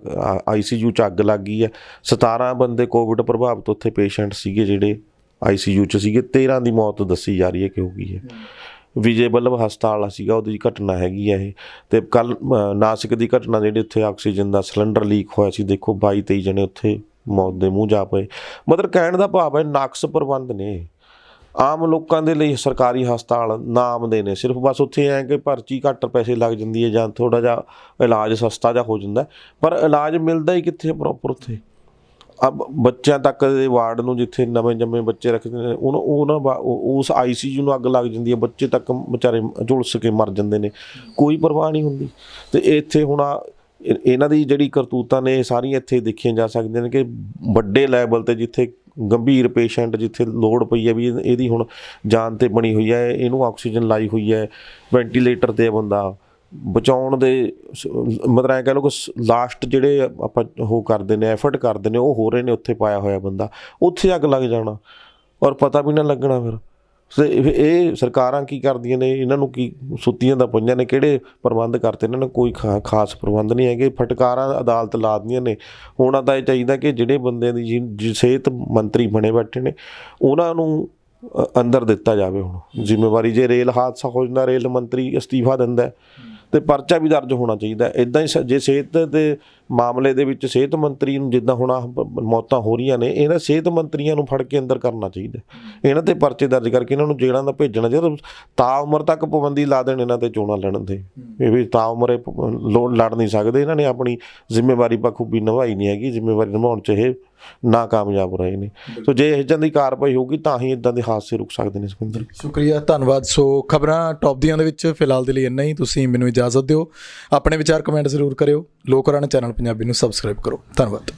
S2: ICU 'ਚ ਅੱਗ ਲੱਗ ਗਈ ਹੈ। 17 ਬੰਦੇ ਕੋਵਿਡ ਪ੍ਰਭਾਵਿਤ ਉੱਥੇ ਪੇਸ਼ੈਂਟ ਸੀਗੇ ਜਿਹੜੇ ICU 'ਚ ਸੀਗੇ, 13 ਦੀ ਮੌਤ ਦੱਸੀ ਜਾ ਰਹੀ ਹੈ ਕਿ ਹੋ ਗਈ ਹੈ। ਵਿਜੇ ਬੱਲਭ ਹਸਪਤਾਲ ਸੀਗਾ ਉਹਦੀ ਘਟਨਾ ਹੈਗੀ ਆ ਇਹ। ਅਤੇ ਕੱਲ੍ਹ ਨਾਸਿਕ ਦੀ ਘਟਨਾ ਜਿਹੜੀ ਉੱਥੇ ਆਕਸੀਜਨ ਦਾ ਸਿਲੰਡਰ ਲੀਕ ਹੋਇਆ ਸੀ, ਦੇਖੋ 22-23 ਜਣੇ ਉੱਥੇ ਮੌਤ ਦੇ ਮੂੰਹ ਜਾ ਪਏ। ਮਤਲਬ ਕਹਿਣ ਦਾ ਭਾਵ ਹੈ ਨਾਕਸ ਪ੍ਰਬੰਧ ਨੇ। ਆਮ ਲੋਕਾਂ ਦੇ ਲਈ ਸਰਕਾਰੀ ਹਸਪਤਾਲ ਨਾਮ ਦੇ ਨੇ, ਸਿਰਫ ਬਸ ਉੱਥੇ ਐਂ ਕਿ ਪਰਚੀ ਘੱਟ ਪੈਸੇ ਲੱਗ ਜਾਂਦੀ ਹੈ ਜਾਂ ਥੋੜ੍ਹਾ ਜਿਹਾ ਇਲਾਜ ਸਸਤਾ ਜਿਹਾ ਹੋ ਜਾਂਦਾ, ਪਰ ਇਲਾਜ ਮਿਲਦਾ ਹੀ ਕਿੱਥੇ ਪ੍ਰੋਪਰ ਉੱਥੇ। ਬੱਚਿਆਂ ਤੱਕ ਦੇ ਵਾਰਡ ਨੂੰ ਜਿੱਥੇ ਨਵੇਂ ਜੰਮੇ ਬੱਚੇ ਰੱਖਦੇ ਨੇ ਉਸ ICU ਨੂੰ ਅੱਗ ਲੱਗ ਜਾਂਦੀ ਹੈ, ਬੱਚੇ ਤੱਕ ਵਿਚਾਰੇ ਝੁਲਸ ਕੇ ਮਰ ਜਾਂਦੇ ਨੇ, ਕੋਈ ਪਰਵਾਹ ਨਹੀਂ ਹੁੰਦੀ। ਅਤੇ ਇੱਥੇ ਹੁਣ ਇਹਨਾਂ ਦੀ ਜਿਹੜੀ ਕਰਤੂਤਾਂ ਨੇ ਸਾਰੀਆਂ ਇੱਥੇ ਦੇਖੀਆਂ ਜਾ ਸਕਦੀਆਂ ਨੇ ਕਿ ਵੱਡੇ ਲੈਵਲ 'ਤੇ ਜਿੱਥੇ ਗੰਭੀਰ ਪੇਸ਼ੈਂਟ, ਜਿੱਥੇ ਲੋੜ ਪਈ ਹੈ ਵੀ ਇਹਦੀ ਹੁਣ ਜਾਨ 'ਤੇ ਬਣੀ ਹੋਈ ਹੈ, ਇਹਨੂੰ ਆਕਸੀਜਨ ਲਾਈ ਹੋਈ ਹੈ, ਵੈਂਟੀਲੇਟਰ 'ਤੇ ਬੰਦਾ ਬਚਾਉਣ ਦੇ ਮਤਲਬ ਐਂ ਕਹਿ ਲਓ ਕਿ ਲਾਸਟ ਜਿਹੜੇ ਆਪਾਂ ਉਹ ਕਰਦੇ ਨੇ, ਐਫਰਟ ਕਰਦੇ ਨੇ, ਉਹ ਹੋ ਰਹੇ ਨੇ। ਉੱਥੇ ਪਾਇਆ ਹੋਇਆ ਬੰਦਾ, ਉੱਥੇ ਅੱਗ ਲੱਗ ਜਾਣਾ ਔਰ ਪਤਾ ਵੀ ਨਾ ਲੱਗਣਾ। ਫਿਰ ਇਹ ਸਰਕਾਰਾਂ ਕੀ ਕਰਦੀਆਂ ਨੇ? ਇਹਨਾਂ ਨੂੰ ਕੀ ਸੁੱਤੀਆਂ ਦਾ ਪਈਆਂ ਨੇ? ਕਿਹੜੇ ਪ੍ਰਬੰਧ ਕਰਤੇ ਇਹਨਾਂ ਨੇ? ਕੋਈ ਖਾਸ ਪ੍ਰਬੰਧ ਨਹੀਂ ਹੈਗੇ। ਫਟਕਾਰਾਂ ਅਦਾਲਤ ਲਾ ਦਿੰਦੀਆਂ ਨੇ। ਹੋਣਾ ਤਾਂ ਇਹ ਚਾਹੀਦਾ ਕਿ ਜਿਹੜੇ ਬੰਦੇ ਦੀ ਸਿਹਤ ਮੰਤਰੀ ਬਣੇ ਬੈਠੇ ਨੇ ਉਹਨਾਂ ਨੂੰ ਅੰਦਰ ਦਿੱਤਾ ਜਾਵੇ ਹੁਣ ਜ਼ਿੰਮੇਵਾਰੀ। ਜੇ ਰੇਲ ਹਾਦਸਾ ਹੋ ਜਾਂਦਾ, ਰੇਲ ਮੰਤਰੀ ਅਸਤੀਫਾ ਦਿੰਦਾ ਅਤੇ ਪਰਚਾ ਵੀ ਦਰਜ ਹੋਣਾ ਚਾਹੀਦਾ। ਇੱਦਾਂ ਹੀ ਜੇ ਸਿਹਤ ਦੇ ਮਾਮਲੇ ਦੇ ਵਿੱਚ ਸਿਹਤ ਮੰਤਰੀ ਨੂੰ, ਜਿੱਦਾਂ ਹੁਣ ਮੌਤਾਂ ਹੋ ਰਹੀਆਂ ਨੇ, ਇਹਨਾਂ ਸਿਹਤ ਮੰਤਰੀਆਂ ਨੂੰ ਫੜ ਕੇ ਅੰਦਰ ਕਰਨਾ ਚਾਹੀਦਾ, ਇਹਨਾਂ 'ਤੇ ਪਰਚੇ ਦਰਜ ਕਰਕੇ ਇਹਨਾਂ ਨੂੰ ਜੇਲ੍ਹਾਂ ਦਾ ਭੇਜਣਾ ਚਾਹੀਦਾ। ਤਾਉਮਰ ਤੱਕ ਪਾਬੰਦੀ ਲਾ ਦੇਣ ਇਹਨਾਂ 'ਤੇ ਚੋਣਾਂ ਲੜਨ 'ਤੇ। ਇਹ ਵੀ ਤਾਉਮਰ ਲੜ ਨਹੀਂ ਸਕਦੇ, ਇਹਨਾਂ ਨੇ ਆਪਣੀ ਜ਼ਿੰਮੇਵਾਰੀ ਬਖੂਬੀ ਨਿਭਾਈ ਨਹੀਂ ਹੈਗੀ। ਜ਼ਿੰਮੇਵਾਰੀ ਨਿਭਾਉਣ 'ਚ ਇਹ ਨਾਕਾਮਯਾਬ ਰਹੇ ਨੇ। ਸੋ ਜੇ ਇੱਦਾਂ ਦੀ ਕਾਰਵਾਈ ਹੋਊਗੀ ਤਾਂ ਹੀ ਇੱਦਾਂ ਦੇ ਹਾਦਸੇ ਰੁਕ ਸਕਦੇ ਨੇ। ਸੁਖਵਿੰਦਰ,
S1: ਸ਼ੁਕਰੀਆ, ਧੰਨਵਾਦ। ਸੋ ਖਬਰਾਂ ਟੌਪ ਦੀਆਂ ਦੇ ਵਿੱਚ ਫਿਲਹਾਲ ਦੇ ਲਈ ਇੰਨਾ ਹੀ। ਤੁਸੀਂ ਮੈਨੂੰ ਇਜਾਜ਼ਤ ਦਿਓ, ਆਪਣੇ ਵਿਚਾਰ ਕਮੈਂਟ ਜ਼ਰੂਰ ਕਰਿਓ। ਲੋਕ ਰਾਣਾ ਚੈਨਲ ਪੰਜਾਬੀ ਨੂੰ ਸਬਸਕ੍ਰਾਈਬ ਕਰੋ। ਧੰਨਵਾਦ।